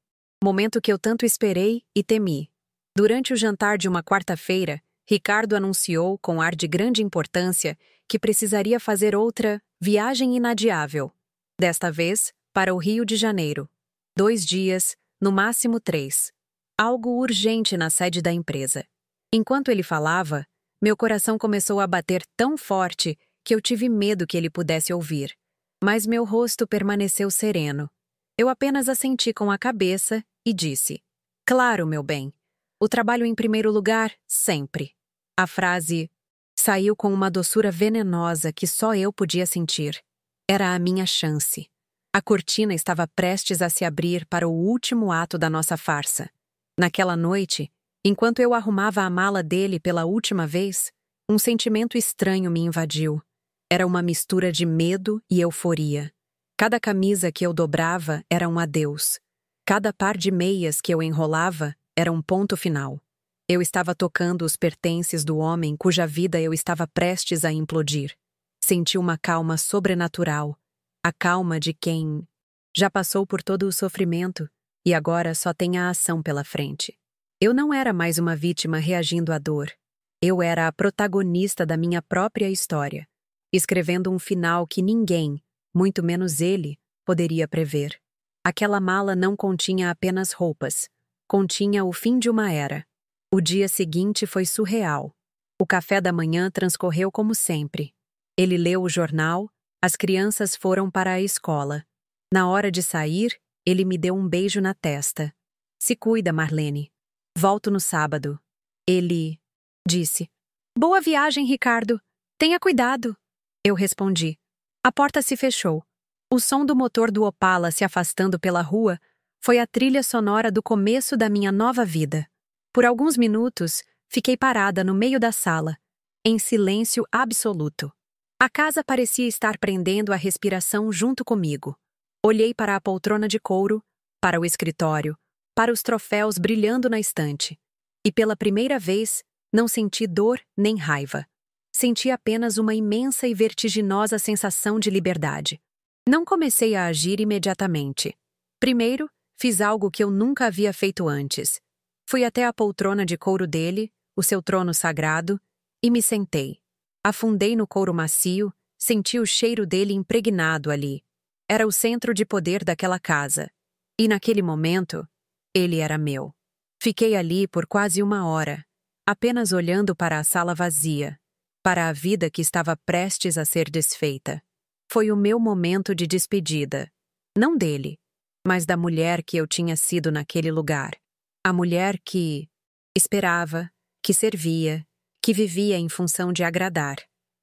momento que eu tanto esperei e temi. Durante o jantar de uma quarta-feira, Ricardo anunciou, com ar de grande importância, que precisaria fazer outra viagem inadiável. Desta vez, para o Rio de Janeiro. 2 dias, no máximo 3. Algo urgente na sede da empresa. Enquanto ele falava, meu coração começou a bater tão forte que eu tive medo que ele pudesse ouvir. Mas meu rosto permaneceu sereno. Eu apenas assenti com a cabeça e disse: "Claro, meu bem. O trabalho em primeiro lugar, sempre." A frase saiu com uma doçura venenosa que só eu podia sentir. Era a minha chance. A cortina estava prestes a se abrir para o último ato da nossa farsa. Naquela noite, enquanto eu arrumava a mala dele pela última vez, um sentimento estranho me invadiu. Era uma mistura de medo e euforia. Cada camisa que eu dobrava era um adeus. Cada par de meias que eu enrolava era um ponto final. Eu estava tocando os pertences do homem cuja vida eu estava prestes a implodir. Senti uma calma sobrenatural, a calma de quem já passou por todo o sofrimento e agora só tem a ação pela frente. Eu não era mais uma vítima reagindo à dor. Eu era a protagonista da minha própria história, escrevendo um final que ninguém, muito menos ele, poderia prever. Aquela mala não continha apenas roupas, continha o fim de uma era. O dia seguinte foi surreal. O café da manhã transcorreu como sempre. Ele leu o jornal, as crianças foram para a escola. Na hora de sair, ele me deu um beijo na testa. "Se cuida, Marlene. Volto no sábado." Ele disse: "Boa viagem, Ricardo. Tenha cuidado." Eu respondi. A porta se fechou. O som do motor do Opala se afastando pela rua foi a trilha sonora do começo da minha nova vida. Por alguns minutos, fiquei parada no meio da sala, em silêncio absoluto. A casa parecia estar prendendo a respiração junto comigo. Olhei para a poltrona de couro, para o escritório, para os troféus brilhando na estante. E pela primeira vez, não senti dor nem raiva. Senti apenas uma imensa e vertiginosa sensação de liberdade. Não comecei a agir imediatamente. Primeiro, fiz algo que eu nunca havia feito antes. Fui até a poltrona de couro dele, o seu trono sagrado, e me sentei. Afundei no couro macio, senti o cheiro dele impregnado ali. Era o centro de poder daquela casa. E naquele momento, ele era meu. Fiquei ali por quase 1 hora, apenas olhando para a sala vazia, para a vida que estava prestes a ser desfeita. Foi o meu momento de despedida. Não dele, mas da mulher que eu tinha sido naquele lugar. A mulher que esperava, que servia, que vivia em função de agradar.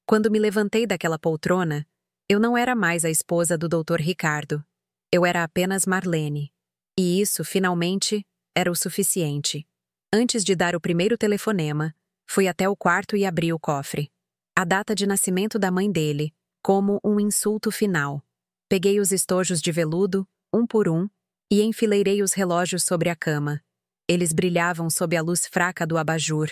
Quando me levantei daquela poltrona, eu não era mais a esposa do Dr. Ricardo. Eu era apenas Marlene. E isso, finalmente, era o suficiente. Antes de dar o primeiro telefonema, fui até o quarto e abri o cofre. A data de nascimento da mãe dele, como um insulto final. Peguei os estojos de veludo, um por um, e enfileirei os relógios sobre a cama. Eles brilhavam sob a luz fraca do abajur,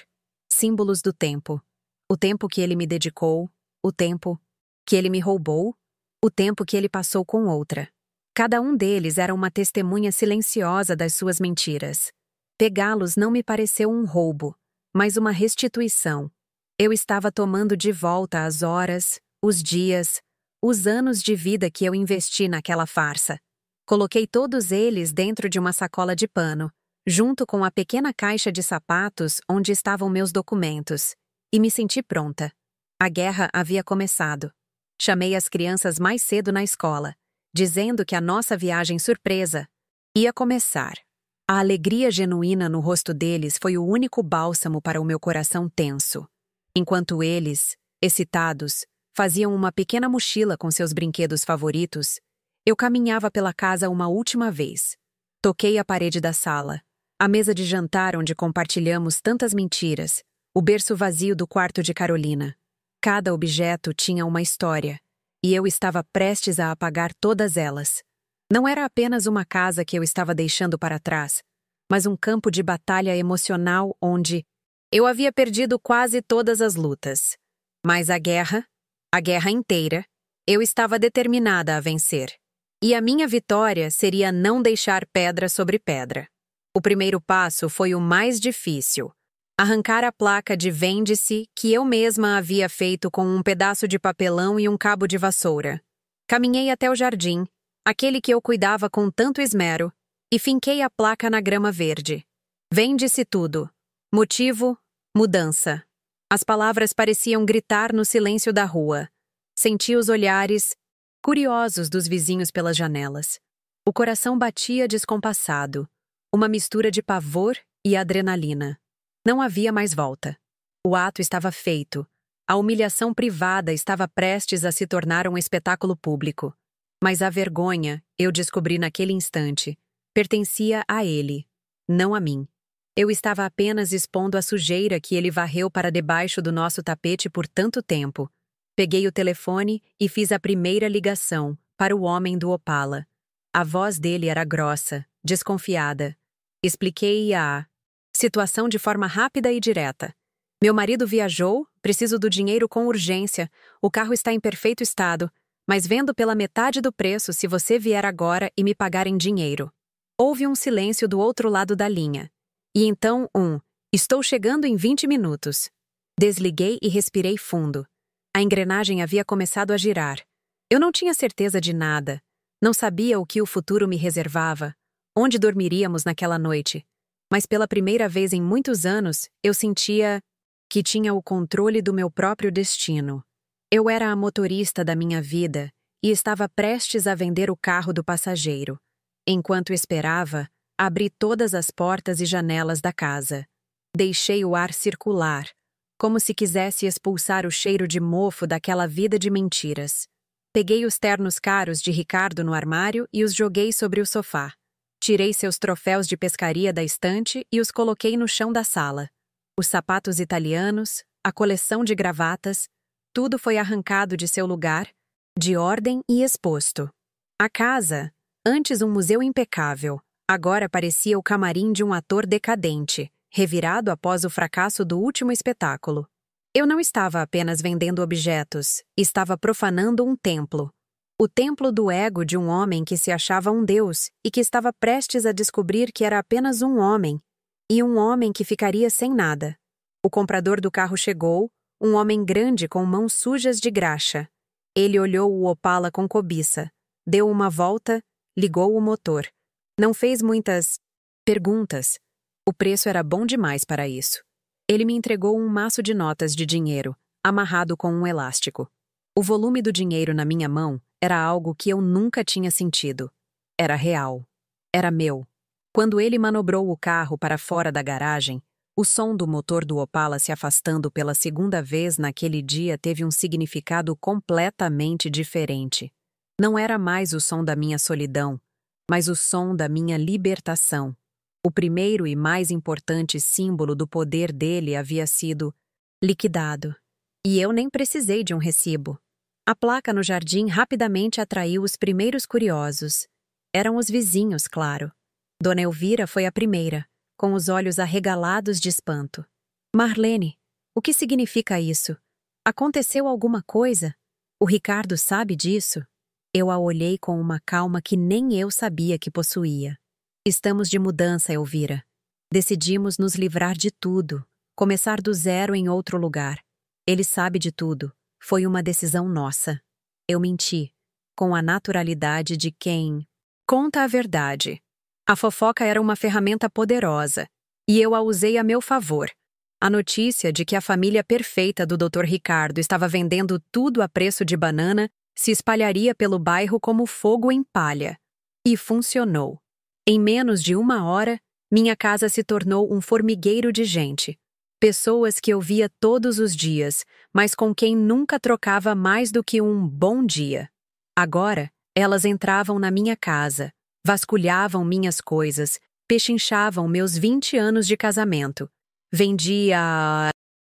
símbolos do tempo. O tempo que ele me dedicou, o tempo que ele me roubou, o tempo que ele passou com outra. Cada um deles era uma testemunha silenciosa das suas mentiras. Pegá-los não me pareceu um roubo, mas uma restituição. Eu estava tomando de volta as horas, os dias, os anos de vida que eu investi naquela farsa. Coloquei todos eles dentro de uma sacola de pano, junto com a pequena caixa de sapatos onde estavam meus documentos, e me senti pronta. A guerra havia começado. Chamei as crianças mais cedo na escola, dizendo que a nossa viagem surpresa ia começar. A alegria genuína no rosto deles foi o único bálsamo para o meu coração tenso. Enquanto eles, excitados, faziam uma pequena mochila com seus brinquedos favoritos, eu caminhava pela casa uma última vez. Toquei a parede da sala, a mesa de jantar onde compartilhamos tantas mentiras, o berço vazio do quarto de Carolina. Cada objeto tinha uma história, e eu estava prestes a apagar todas elas. Não era apenas uma casa que eu estava deixando para trás, mas um campo de batalha emocional onde Eu havia perdido quase todas as lutas. Mas a guerra inteira, eu estava determinada a vencer. E a minha vitória seria não deixar pedra sobre pedra. O primeiro passo foi o mais difícil. Arrancar a placa de vende-se que eu mesma havia feito com um pedaço de papelão e um cabo de vassoura. Caminhei até o jardim, aquele que eu cuidava com tanto esmero, e finquei a placa na grama verde. Vende-se tudo. Motivo: mudança. As palavras pareciam gritar no silêncio da rua. Senti os olhares curiosos dos vizinhos pelas janelas. O coração batia descompassado, uma mistura de pavor e adrenalina. Não havia mais volta. O ato estava feito. A humilhação privada estava prestes a se tornar um espetáculo público. Mas a vergonha, eu descobri naquele instante, pertencia a ele, não a mim. Eu estava apenas expondo a sujeira que ele varreu para debaixo do nosso tapete por tanto tempo. Peguei o telefone e fiz a primeira ligação para o homem do Opala. A voz dele era grossa, desconfiada. Expliquei a situação de forma rápida e direta. Meu marido viajou, preciso do dinheiro com urgência, o carro está em perfeito estado, mas vendo pela metade do preço se você vier agora e me pagar em dinheiro. Houve um silêncio do outro lado da linha. E então estou chegando em 20 minutos. Desliguei e respirei fundo. A engrenagem havia começado a girar. Eu não tinha certeza de nada. Não sabia o que o futuro me reservava, onde dormiríamos naquela noite. Mas pela primeira vez em muitos anos, eu sentia que tinha o controle do meu próprio destino. Eu era a motorista da minha vida e estava prestes a vender o carro do passageiro. Enquanto esperava, abri todas as portas e janelas da casa. Deixei o ar circular, como se quisesse expulsar o cheiro de mofo daquela vida de mentiras. Peguei os ternos caros de Ricardo no armário e os joguei sobre o sofá. Tirei seus troféus de pescaria da estante e os coloquei no chão da sala. Os sapatos italianos, a coleção de gravatas, tudo foi arrancado de seu lugar, de ordem e exposto. A casa, antes um museu impecável, agora parecia o camarim de um ator decadente, revirado após o fracasso do último espetáculo. Eu não estava apenas vendendo objetos, estava profanando um templo. O templo do ego de um homem que se achava um deus e que estava prestes a descobrir que era apenas um homem, e um homem que ficaria sem nada. O comprador do carro chegou, um homem grande com mãos sujas de graxa. Ele olhou o Opala com cobiça, deu uma volta, ligou o motor. Não fez muitas perguntas. O preço era bom demais para isso. Ele me entregou um maço de notas de dinheiro, amarrado com um elástico. O volume do dinheiro na minha mão era algo que eu nunca tinha sentido. Era real. Era meu. Quando ele manobrou o carro para fora da garagem, o som do motor do Opala se afastando pela segunda vez naquele dia teve um significado completamente diferente. Não era mais o som da minha solidão, mas o som da minha libertação. O primeiro e mais importante símbolo do poder dele havia sido liquidado. E eu nem precisei de um recibo. A placa no jardim rapidamente atraiu os primeiros curiosos. Eram os vizinhos, claro. Dona Elvira foi a primeira, com os olhos arregalados de espanto. Marlene, o que significa isso? Aconteceu alguma coisa? O Ricardo sabe disso? Eu a olhei com uma calma que nem eu sabia que possuía. Estamos de mudança, Elvira. Decidimos nos livrar de tudo, começar do zero em outro lugar. Ele sabe de tudo. Foi uma decisão nossa. Eu menti, com a naturalidade de quem conta a verdade. A fofoca era uma ferramenta poderosa, e eu a usei a meu favor. A notícia de que a família perfeita do Dr. Ricardo estava vendendo tudo a preço de banana se espalharia pelo bairro como fogo em palha. E funcionou. Em menos de 1 hora, minha casa se tornou um formigueiro de gente. Pessoas que eu via todos os dias, mas com quem nunca trocava mais do que um bom dia. Agora, elas entravam na minha casa, vasculhavam minhas coisas, pechinchavam meus 20 anos de casamento. Vendi a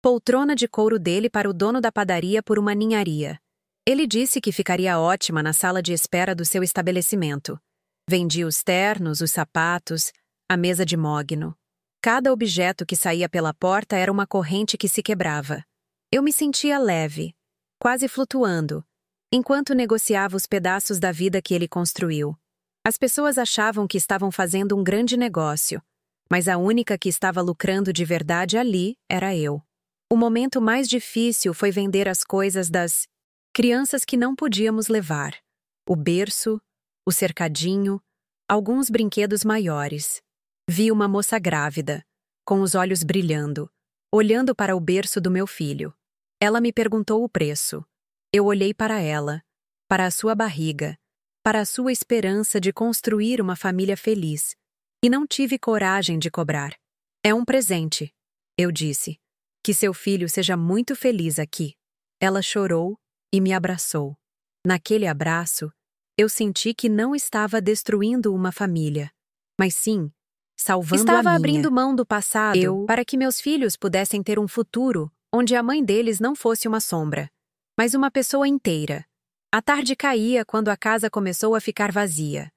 poltrona de couro dele para o dono da padaria por uma ninharia. Ele disse que ficaria ótima na sala de espera do seu estabelecimento. Vendi os ternos, os sapatos, a mesa de mogno. Cada objeto que saía pela porta era uma corrente que se quebrava. Eu me sentia leve, quase flutuando, enquanto negociava os pedaços da vida que ele construiu. As pessoas achavam que estavam fazendo um grande negócio, mas a única que estava lucrando de verdade ali era eu. O momento mais difícil foi vender as coisas das crianças que não podíamos levar. O berço, o cercadinho, alguns brinquedos maiores. Vi uma moça grávida, com os olhos brilhando, olhando para o berço do meu filho. Ela me perguntou o preço. Eu olhei para ela, para a sua barriga, para a sua esperança de construir uma família feliz, e não tive coragem de cobrar. É um presente, eu disse. Que seu filho seja muito feliz aqui. Ela chorou e me abraçou. Naquele abraço, eu senti que não estava destruindo uma família, mas sim, salvando a minha. Estava abrindo mão do passado para que meus filhos pudessem ter um futuro onde a mãe deles não fosse uma sombra, mas uma pessoa inteira. A tarde caía quando a casa começou a ficar vazia.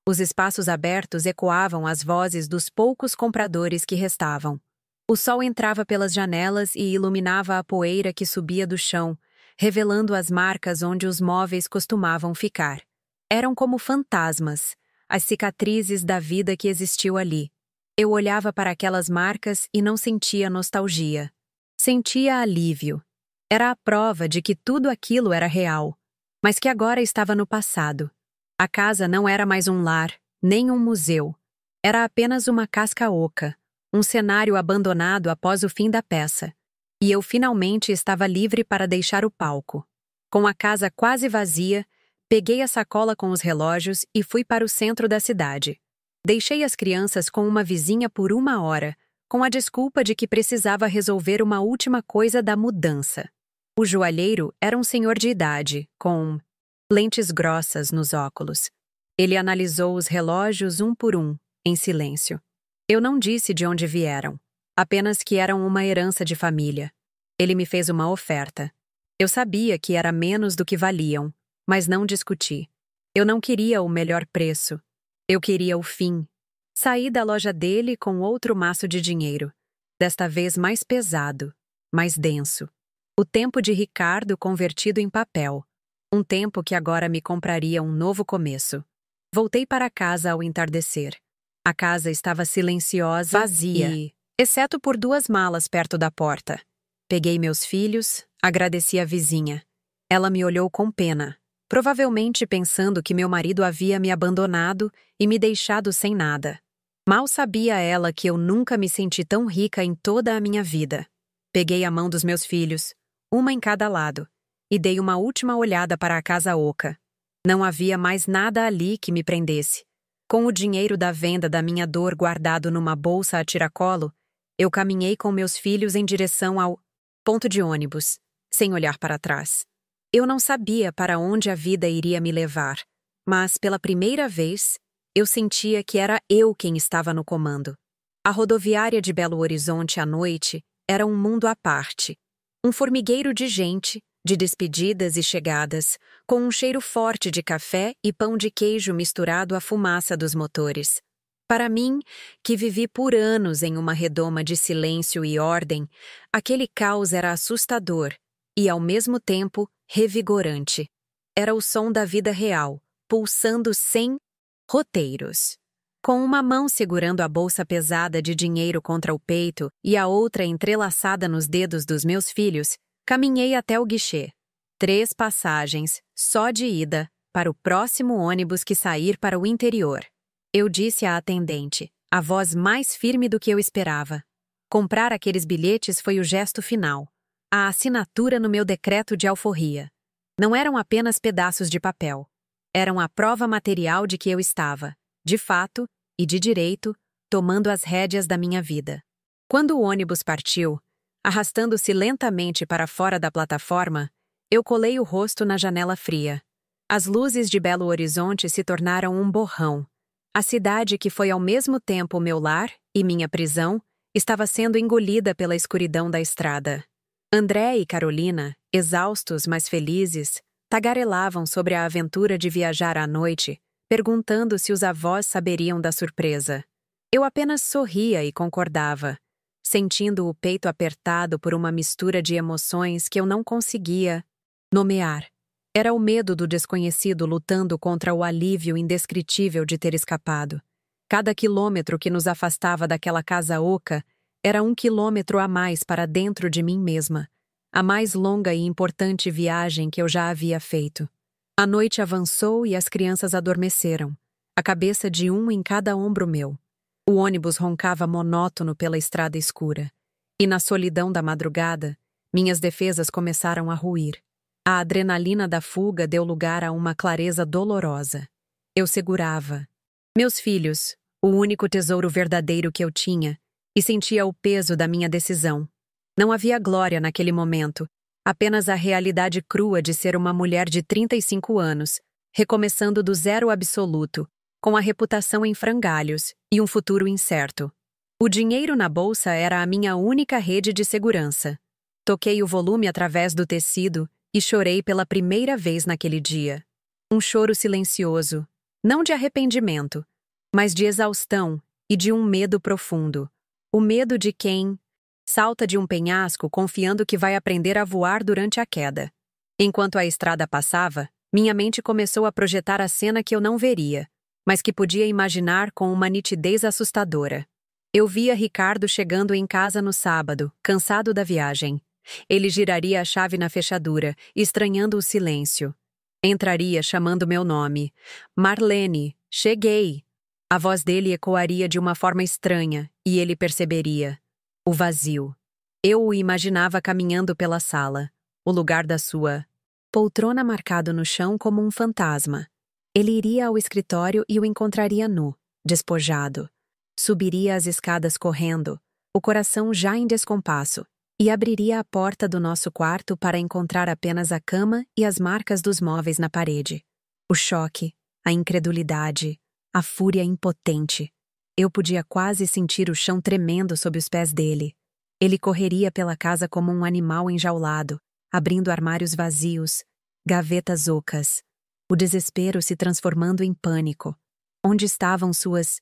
Os espaços abertos ecoavam as vozes dos poucos compradores que restavam. O sol entrava pelas janelas e iluminava a poeira que subia do chão, revelando as marcas onde os móveis costumavam ficar. Eram como fantasmas, as cicatrizes da vida que existiu ali. Eu olhava para aquelas marcas e não sentia nostalgia. Sentia alívio. Era a prova de que tudo aquilo era real, mas que agora estava no passado. A casa não era mais um lar, nem um museu. Era apenas uma casca oca, um cenário abandonado após o fim da peça. E eu finalmente estava livre para deixar o palco. Com a casa quase vazia, peguei a sacola com os relógios e fui para o centro da cidade. Deixei as crianças com uma vizinha por 1 hora, com a desculpa de que precisava resolver uma última coisa da mudança. O joalheiro era um senhor de idade, com lentes grossas nos óculos. Ele analisou os relógios um por um, em silêncio. Eu não disse de onde vieram, apenas que eram uma herança de família. Ele me fez uma oferta. Eu sabia que era menos do que valiam, mas não discuti. Eu não queria o melhor preço. Eu queria o fim. Saí da loja dele com outro maço de dinheiro, desta vez mais pesado, mais denso. O tempo de Ricardo convertido em papel. Um tempo que agora me compraria um novo começo. Voltei para casa ao entardecer. A casa estava silenciosa, vazia, exceto por 2 malas perto da porta. Peguei meus filhos, agradeci a vizinha. Ela me olhou com pena, provavelmente pensando que meu marido havia me abandonado e me deixado sem nada. Mal sabia ela que eu nunca me senti tão rica em toda a minha vida. Peguei a mão dos meus filhos, uma em cada lado, e dei uma última olhada para a casa oca. Não havia mais nada ali que me prendesse. Com o dinheiro da venda da minha dor guardado numa bolsa a tiracolo, eu caminhei com meus filhos em direção ao ponto de ônibus, sem olhar para trás. Eu não sabia para onde a vida iria me levar, mas, pela primeira vez, eu sentia que era eu quem estava no comando. A rodoviária de Belo Horizonte à noite era um mundo à parte. Um formigueiro de gente, de despedidas e chegadas, com um cheiro forte de café e pão de queijo misturado à fumaça dos motores. Para mim, que vivi por anos em uma redoma de silêncio e ordem, aquele caos era assustador e, ao mesmo tempo, revigorante. Era o som da vida real, pulsando sem roteiros. Com uma mão segurando a bolsa pesada de dinheiro contra o peito e a outra entrelaçada nos dedos dos meus filhos, caminhei até o guichê. 3 passagens, só de ida, para o próximo ônibus que sair para o interior. Eu disse à atendente, a voz mais firme do que eu esperava. Comprar aqueles bilhetes foi o gesto final, a assinatura no meu decreto de alforria. Não eram apenas pedaços de papel. Eram a prova material de que eu estava, de fato e de direito, tomando as rédeas da minha vida. Quando o ônibus partiu, arrastando-se lentamente para fora da plataforma, eu colei o rosto na janela fria. As luzes de Belo Horizonte se tornaram um borrão. A cidade que foi ao mesmo tempo meu lar e minha prisão, estava sendo engolida pela escuridão da estrada. André e Carolina, exaustos mas felizes, tagarelavam sobre a aventura de viajar à noite, perguntando se os avós saberiam da surpresa. Eu apenas sorria e concordava, sentindo o peito apertado por uma mistura de emoções que eu não conseguia nomear. Era o medo do desconhecido lutando contra o alívio indescritível de ter escapado. Cada quilômetro que nos afastava daquela casa oca era um quilômetro a mais para dentro de mim mesma, a mais longa e importante viagem que eu já havia feito. A noite avançou e as crianças adormeceram, a cabeça de um em cada ombro meu. O ônibus roncava monótono pela estrada escura. E na solidão da madrugada, minhas defesas começaram a ruir. A adrenalina da fuga deu lugar a uma clareza dolorosa. Eu segurava meus filhos, o único tesouro verdadeiro que eu tinha, e sentia o peso da minha decisão. Não havia glória naquele momento, apenas a realidade crua de ser uma mulher de 35 anos, recomeçando do zero absoluto, com a reputação em frangalhos e um futuro incerto. O dinheiro na bolsa era a minha única rede de segurança. Toquei o volume através do tecido e chorei pela primeira vez naquele dia. Um choro silencioso, não de arrependimento, mas de exaustão e de um medo profundo. O medo de quem salta de um penhasco confiando que vai aprender a voar durante a queda. Enquanto a estrada passava, minha mente começou a projetar a cena que eu não veria, mas que podia imaginar com uma nitidez assustadora. Eu via Ricardo chegando em casa no sábado, cansado da viagem. Ele giraria a chave na fechadura, estranhando o silêncio. Entraria chamando meu nome. Marlene, cheguei! A voz dele ecoaria de uma forma estranha, e ele perceberia. O vazio. Eu o imaginava caminhando pela sala, o lugar da sua poltrona marcado no chão como um fantasma. Ele iria ao escritório e o encontraria nu, despojado. Subiria as escadas correndo, o coração já em descompasso, e abriria a porta do nosso quarto para encontrar apenas a cama e as marcas dos móveis na parede. O choque, a incredulidade, a fúria impotente. Eu podia quase sentir o chão tremendo sob os pés dele. Ele correria pela casa como um animal enjaulado, abrindo armários vazios, gavetas ocas. O desespero se transformando em pânico. Onde estavam suas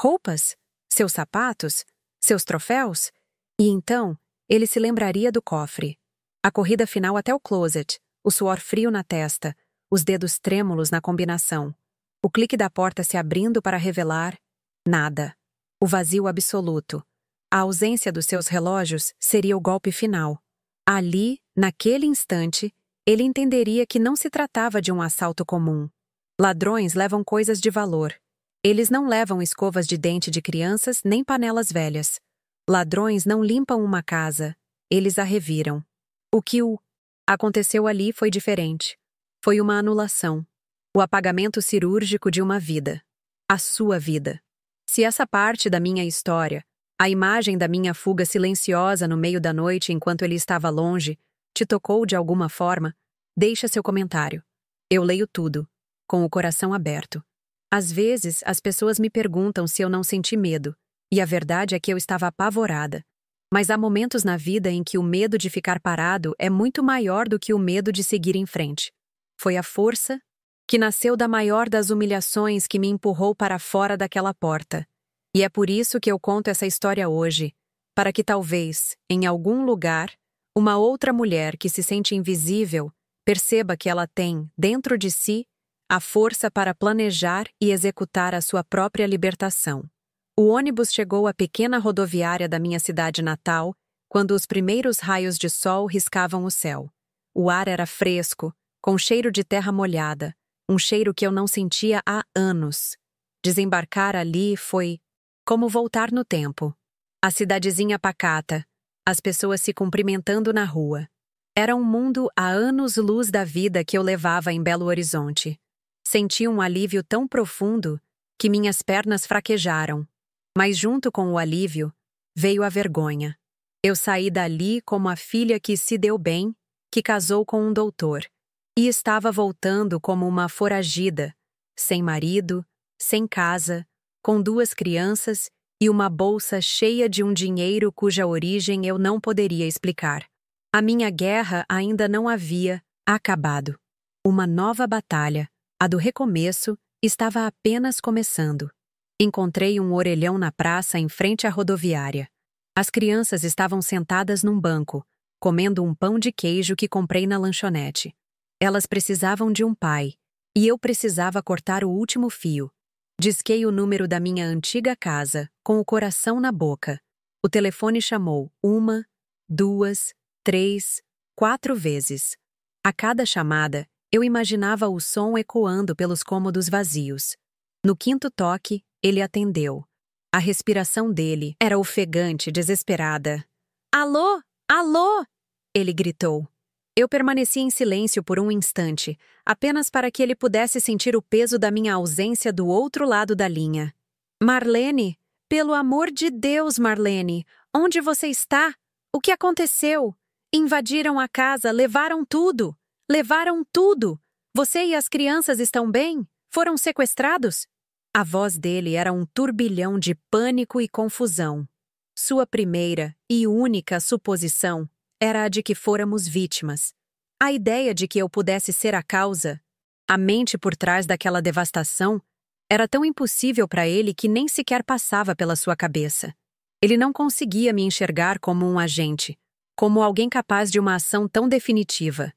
roupas? Seus sapatos? Seus troféus? E então, ele se lembraria do cofre. A corrida final até o closet, o suor frio na testa, os dedos trêmulos na combinação. O clique da porta se abrindo para revelar nada. O vazio absoluto. A ausência dos seus relógios seria o golpe final. Ali, naquele instante, ele entenderia que não se tratava de um assalto comum. Ladrões levam coisas de valor. Eles não levam escovas de dente de crianças nem panelas velhas. Ladrões não limpam uma casa. Eles a reviram. O que aconteceu ali foi diferente. Foi uma anulação. O apagamento cirúrgico de uma vida. A sua vida. Se essa parte da minha história, a imagem da minha fuga silenciosa no meio da noite enquanto ele estava longe, te tocou de alguma forma, deixa seu comentário. Eu leio tudo, com o coração aberto. Às vezes, as pessoas me perguntam se eu não senti medo, e a verdade é que eu estava apavorada. Mas há momentos na vida em que o medo de ficar parado é muito maior do que o medo de seguir em frente. Foi a força que nasceu da maior das humilhações que me empurrou para fora daquela porta. E é por isso que eu conto essa história hoje, para que talvez, em algum lugar, uma outra mulher que se sente invisível perceba que ela tem, dentro de si, a força para planejar e executar a sua própria libertação. O ônibus chegou à pequena rodoviária da minha cidade natal quando os primeiros raios de sol riscavam o céu. O ar era fresco, com cheiro de terra molhada, um cheiro que eu não sentia há anos. Desembarcar ali foi como voltar no tempo. A cidadezinha pacata, as pessoas se cumprimentando na rua. Era um mundo a anos-luz da vida que eu levava em Belo Horizonte. Senti um alívio tão profundo que minhas pernas fraquejaram. Mas junto com o alívio, veio a vergonha. Eu saí dali como a filha que se deu bem, que casou com um doutor. E estava voltando como uma foragida, sem marido, sem casa, com 2 crianças e uma bolsa cheia de um dinheiro cuja origem eu não poderia explicar. A minha guerra ainda não havia acabado. Uma nova batalha, a do recomeço, estava apenas começando. Encontrei um orelhão na praça em frente à rodoviária. As crianças estavam sentadas num banco, comendo um pão de queijo que comprei na lanchonete. Elas precisavam de um pai, e eu precisava cortar o último fio. Disquei o número da minha antiga casa, com o coração na boca. O telefone chamou 1, 2, 3, 4 vezes. A cada chamada, eu imaginava o som ecoando pelos cômodos vazios. No quinto toque, ele atendeu. A respiração dele era ofegante, desesperada. Alô? Alô? Ele gritou. Eu permaneci em silêncio por um instante, apenas para que ele pudesse sentir o peso da minha ausência do outro lado da linha. Marlene? Pelo amor de Deus, Marlene! Onde você está? O que aconteceu? Invadiram a casa, levaram tudo! Levaram tudo! Você e as crianças estão bem? Foram sequestrados? A voz dele era um turbilhão de pânico e confusão. Sua primeira e única suposição era a de que fôramos vítimas. A ideia de que eu pudesse ser a causa, a mente por trás daquela devastação, era tão impossível para ele que nem sequer passava pela sua cabeça. Ele não conseguia me enxergar como um agente, como alguém capaz de uma ação tão definitiva.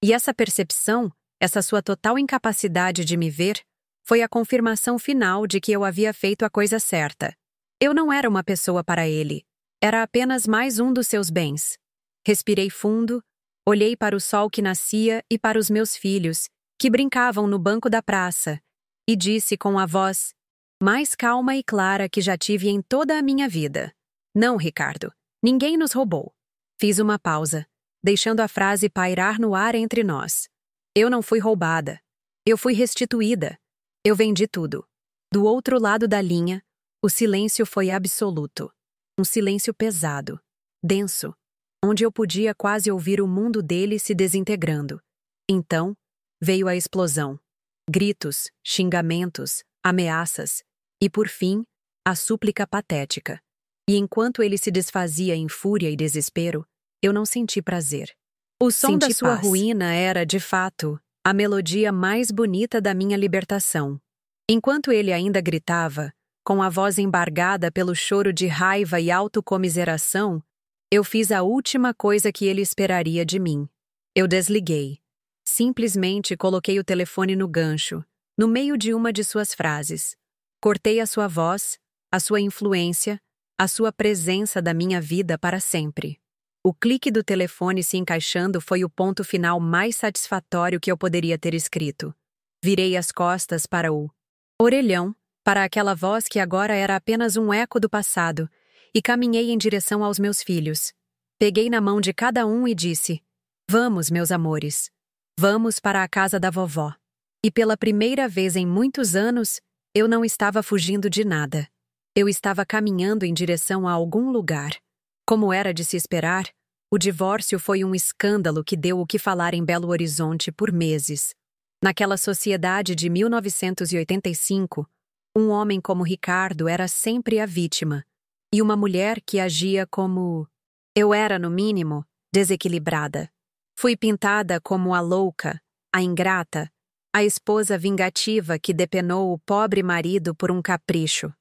E essa percepção, essa sua total incapacidade de me ver, foi a confirmação final de que eu havia feito a coisa certa. Eu não era uma pessoa para ele. Era apenas mais um dos seus bens. Respirei fundo, olhei para o sol que nascia e para os meus filhos, que brincavam no banco da praça, e disse com a voz mais calma e clara que já tive em toda a minha vida: Não, Ricardo, ninguém nos roubou. Fiz uma pausa, deixando a frase pairar no ar entre nós. Eu não fui roubada. Eu fui restituída. Eu vendi tudo. Do outro lado da linha, o silêncio foi absoluto. Um silêncio pesado, denso, onde eu podia quase ouvir o mundo dele se desintegrando. Então, veio a explosão. Gritos, xingamentos, ameaças e, por fim, a súplica patética. E enquanto ele se desfazia em fúria e desespero, eu não senti prazer. O som da sua ruína era, de fato, a melodia mais bonita da minha libertação. Enquanto ele ainda gritava, com a voz embargada pelo choro de raiva e autocomiseração, eu fiz a última coisa que ele esperaria de mim. Eu desliguei. Simplesmente coloquei o telefone no gancho, no meio de uma de suas frases. Cortei a sua voz, a sua influência, a sua presença da minha vida para sempre. O clique do telefone se encaixando foi o ponto final mais satisfatório que eu poderia ter escrito. Virei as costas para o orelhão, para aquela voz que agora era apenas um eco do passado, e caminhei em direção aos meus filhos. Peguei na mão de cada um e disse: Vamos, meus amores. Vamos para a casa da vovó. E pela primeira vez em muitos anos, eu não estava fugindo de nada. Eu estava caminhando em direção a algum lugar. Como era de se esperar, o divórcio foi um escândalo que deu o que falar em Belo Horizonte por meses. Naquela sociedade de 1985, um homem como Ricardo era sempre a vítima, e uma mulher que agia como... Eu era, no mínimo, desequilibrada. Fui pintada como a louca, a ingrata, a esposa vingativa que depenou o pobre marido por um capricho.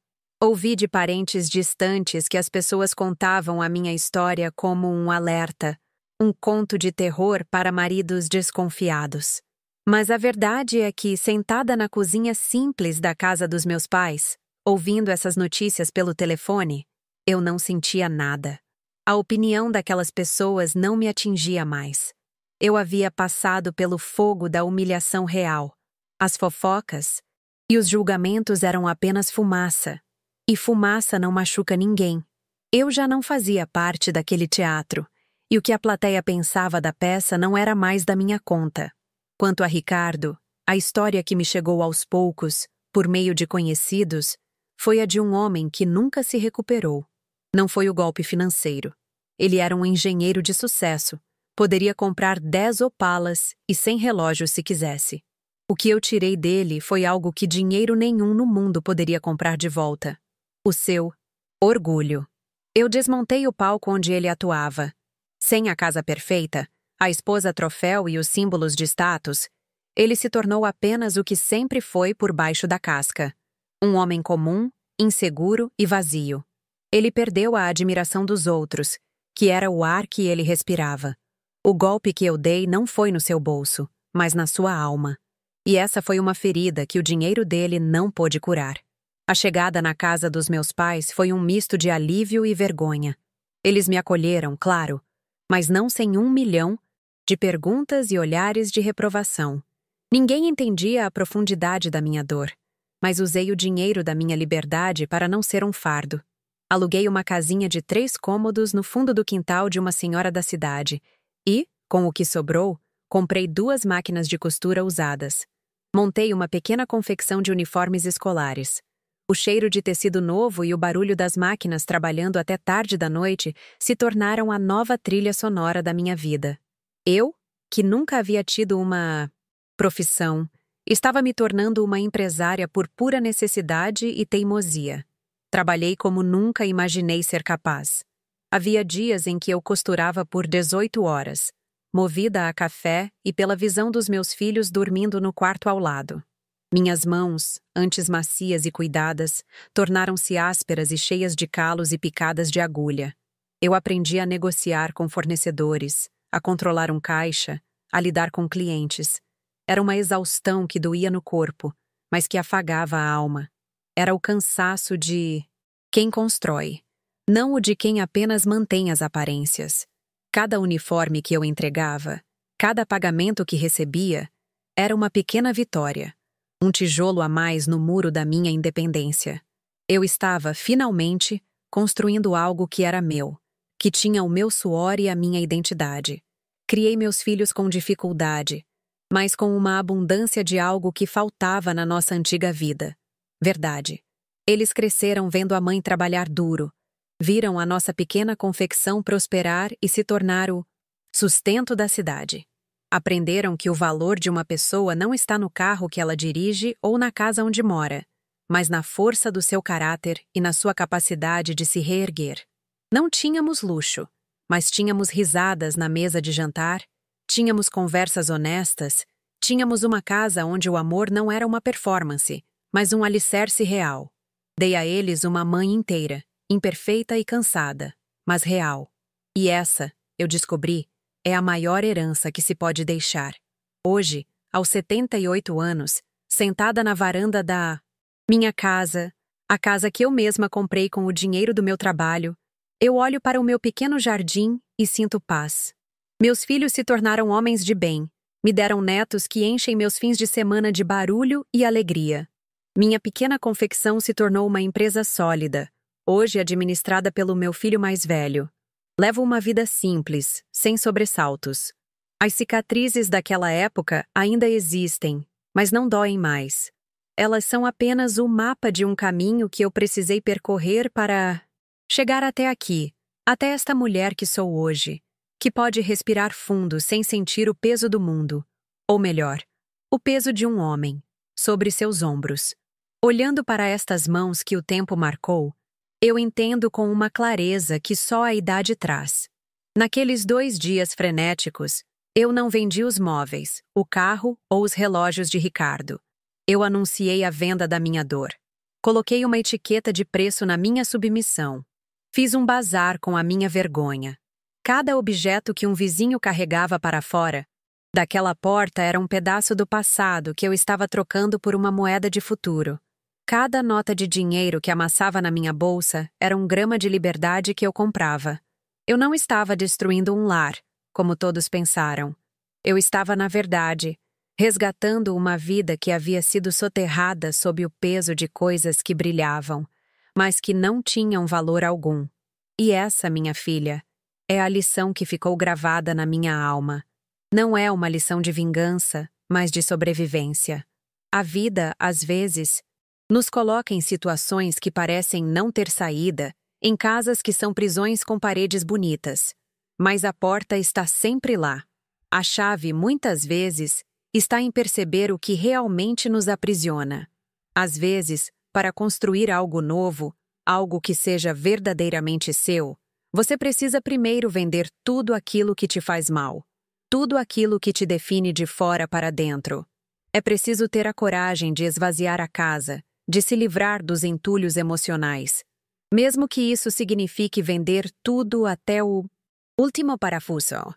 Ouvi de parentes distantes que as pessoas contavam a minha história como um alerta, um conto de terror para maridos desconfiados. Mas a verdade é que, sentada na cozinha simples da casa dos meus pais, ouvindo essas notícias pelo telefone, eu não sentia nada. A opinião daquelas pessoas não me atingia mais. Eu havia passado pelo fogo da humilhação real. As fofocas e os julgamentos eram apenas fumaça. E fumaça não machuca ninguém. Eu já não fazia parte daquele teatro, e o que a plateia pensava da peça não era mais da minha conta. Quanto a Ricardo, a história que me chegou aos poucos, por meio de conhecidos, foi a de um homem que nunca se recuperou. Não foi o golpe financeiro. Ele era um engenheiro de sucesso. Poderia comprar 10 Opalas e 100 relógios se quisesse. O que eu tirei dele foi algo que dinheiro nenhum no mundo poderia comprar de volta. O seu orgulho. Eu desmontei o palco onde ele atuava. Sem a casa perfeita, a esposa troféu e os símbolos de status, ele se tornou apenas o que sempre foi por baixo da casca. Um homem comum inseguro e vazio. Ele perdeu a admiração dos outros, que era o ar que ele respirava. O golpe que eu dei não foi no seu bolso, mas na sua alma. E essa foi uma ferida que o dinheiro dele não pôde curar. A chegada na casa dos meus pais foi um misto de alívio e vergonha. Eles me acolheram, claro, mas não sem 1 milhão de perguntas e olhares de reprovação. Ninguém entendia a profundidade da minha dor, mas usei o dinheiro da minha liberdade para não ser um fardo. Aluguei uma casinha de 3 cômodos no fundo do quintal de uma senhora da cidade e, com o que sobrou, comprei 2 máquinas de costura usadas. Montei uma pequena confecção de uniformes escolares. O cheiro de tecido novo e o barulho das máquinas trabalhando até tarde da noite se tornaram a nova trilha sonora da minha vida. Eu, que nunca havia tido uma profissão, estava me tornando uma empresária por pura necessidade e teimosia. Trabalhei como nunca imaginei ser capaz. Havia dias em que eu costurava por 18 horas, movida a café e pela visão dos meus filhos dormindo no quarto ao lado. Minhas mãos, antes macias e cuidadas, tornaram-se ásperas e cheias de calos e picadas de agulha. Eu aprendi a negociar com fornecedores, a controlar um caixa, a lidar com clientes. Era uma exaustão que doía no corpo, mas que afagava a alma. Era o cansaço de quem constrói, não o de quem apenas mantém as aparências. Cada uniforme que eu entregava, cada pagamento que recebia, era uma pequena vitória, um tijolo a mais no muro da minha independência. Eu estava, finalmente, construindo algo que era meu, que tinha o meu suor e a minha identidade. Criei meus filhos com dificuldade, mas com uma abundância de algo que faltava na nossa antiga vida. Verdade. Eles cresceram vendo a mãe trabalhar duro, viram a nossa pequena confecção prosperar e se tornar o sustento da cidade. Aprenderam que o valor de uma pessoa não está no carro que ela dirige ou na casa onde mora, mas na força do seu caráter e na sua capacidade de se reerguer. Não tínhamos luxo, mas tínhamos risadas na mesa de jantar, tínhamos conversas honestas, tínhamos uma casa onde o amor não era uma performance, mas um alicerce real. Dei a eles uma mãe inteira, imperfeita e cansada, mas real. E essa, eu descobri, é a maior herança que se pode deixar. Hoje, aos 78 anos, sentada na varanda da minha casa, a casa que eu mesma comprei com o dinheiro do meu trabalho, eu olho para o meu pequeno jardim e sinto paz. Meus filhos se tornaram homens de bem, me deram netos que enchem meus fins de semana de barulho e alegria. Minha pequena confecção se tornou uma empresa sólida, hoje administrada pelo meu filho mais velho. Levo uma vida simples, sem sobressaltos. As cicatrizes daquela época ainda existem, mas não doem mais. Elas são apenas o mapa de um caminho que eu precisei percorrer para chegar até aqui, até esta mulher que sou hoje, que pode respirar fundo sem sentir o peso do mundo, ou melhor, o peso de um homem, sobre seus ombros. Olhando para estas mãos que o tempo marcou, eu entendo com uma clareza que só a idade traz. Naqueles 2 dias frenéticos, eu não vendi os móveis, o carro ou os relógios de Ricardo. Eu anunciei a venda da minha dor. Coloquei uma etiqueta de preço na minha submissão. Fiz um bazar com a minha vergonha. Cada objeto que um vizinho carregava para fora daquela porta era um pedaço do passado que eu estava trocando por uma moeda de futuro. Cada nota de dinheiro que amassava na minha bolsa era um grama de liberdade que eu comprava. Eu não estava destruindo um lar, como todos pensaram. Eu estava, na verdade, resgatando uma vida que havia sido soterrada sob o peso de coisas que brilhavam, mas que não tinham valor algum. E essa, minha filha, é a lição que ficou gravada na minha alma. Não é uma lição de vingança, mas de sobrevivência. A vida, às vezes, nos coloca em situações que parecem não ter saída, em casas que são prisões com paredes bonitas. Mas a porta está sempre lá. A chave, muitas vezes, está em perceber o que realmente nos aprisiona. Às vezes, para construir algo novo, algo que seja verdadeiramente seu, você precisa primeiro vender tudo aquilo que te faz mal, tudo aquilo que te define de fora para dentro. É preciso ter a coragem de esvaziar a casa, de se livrar dos entulhos emocionais, mesmo que isso signifique vender tudo até o último parafuso.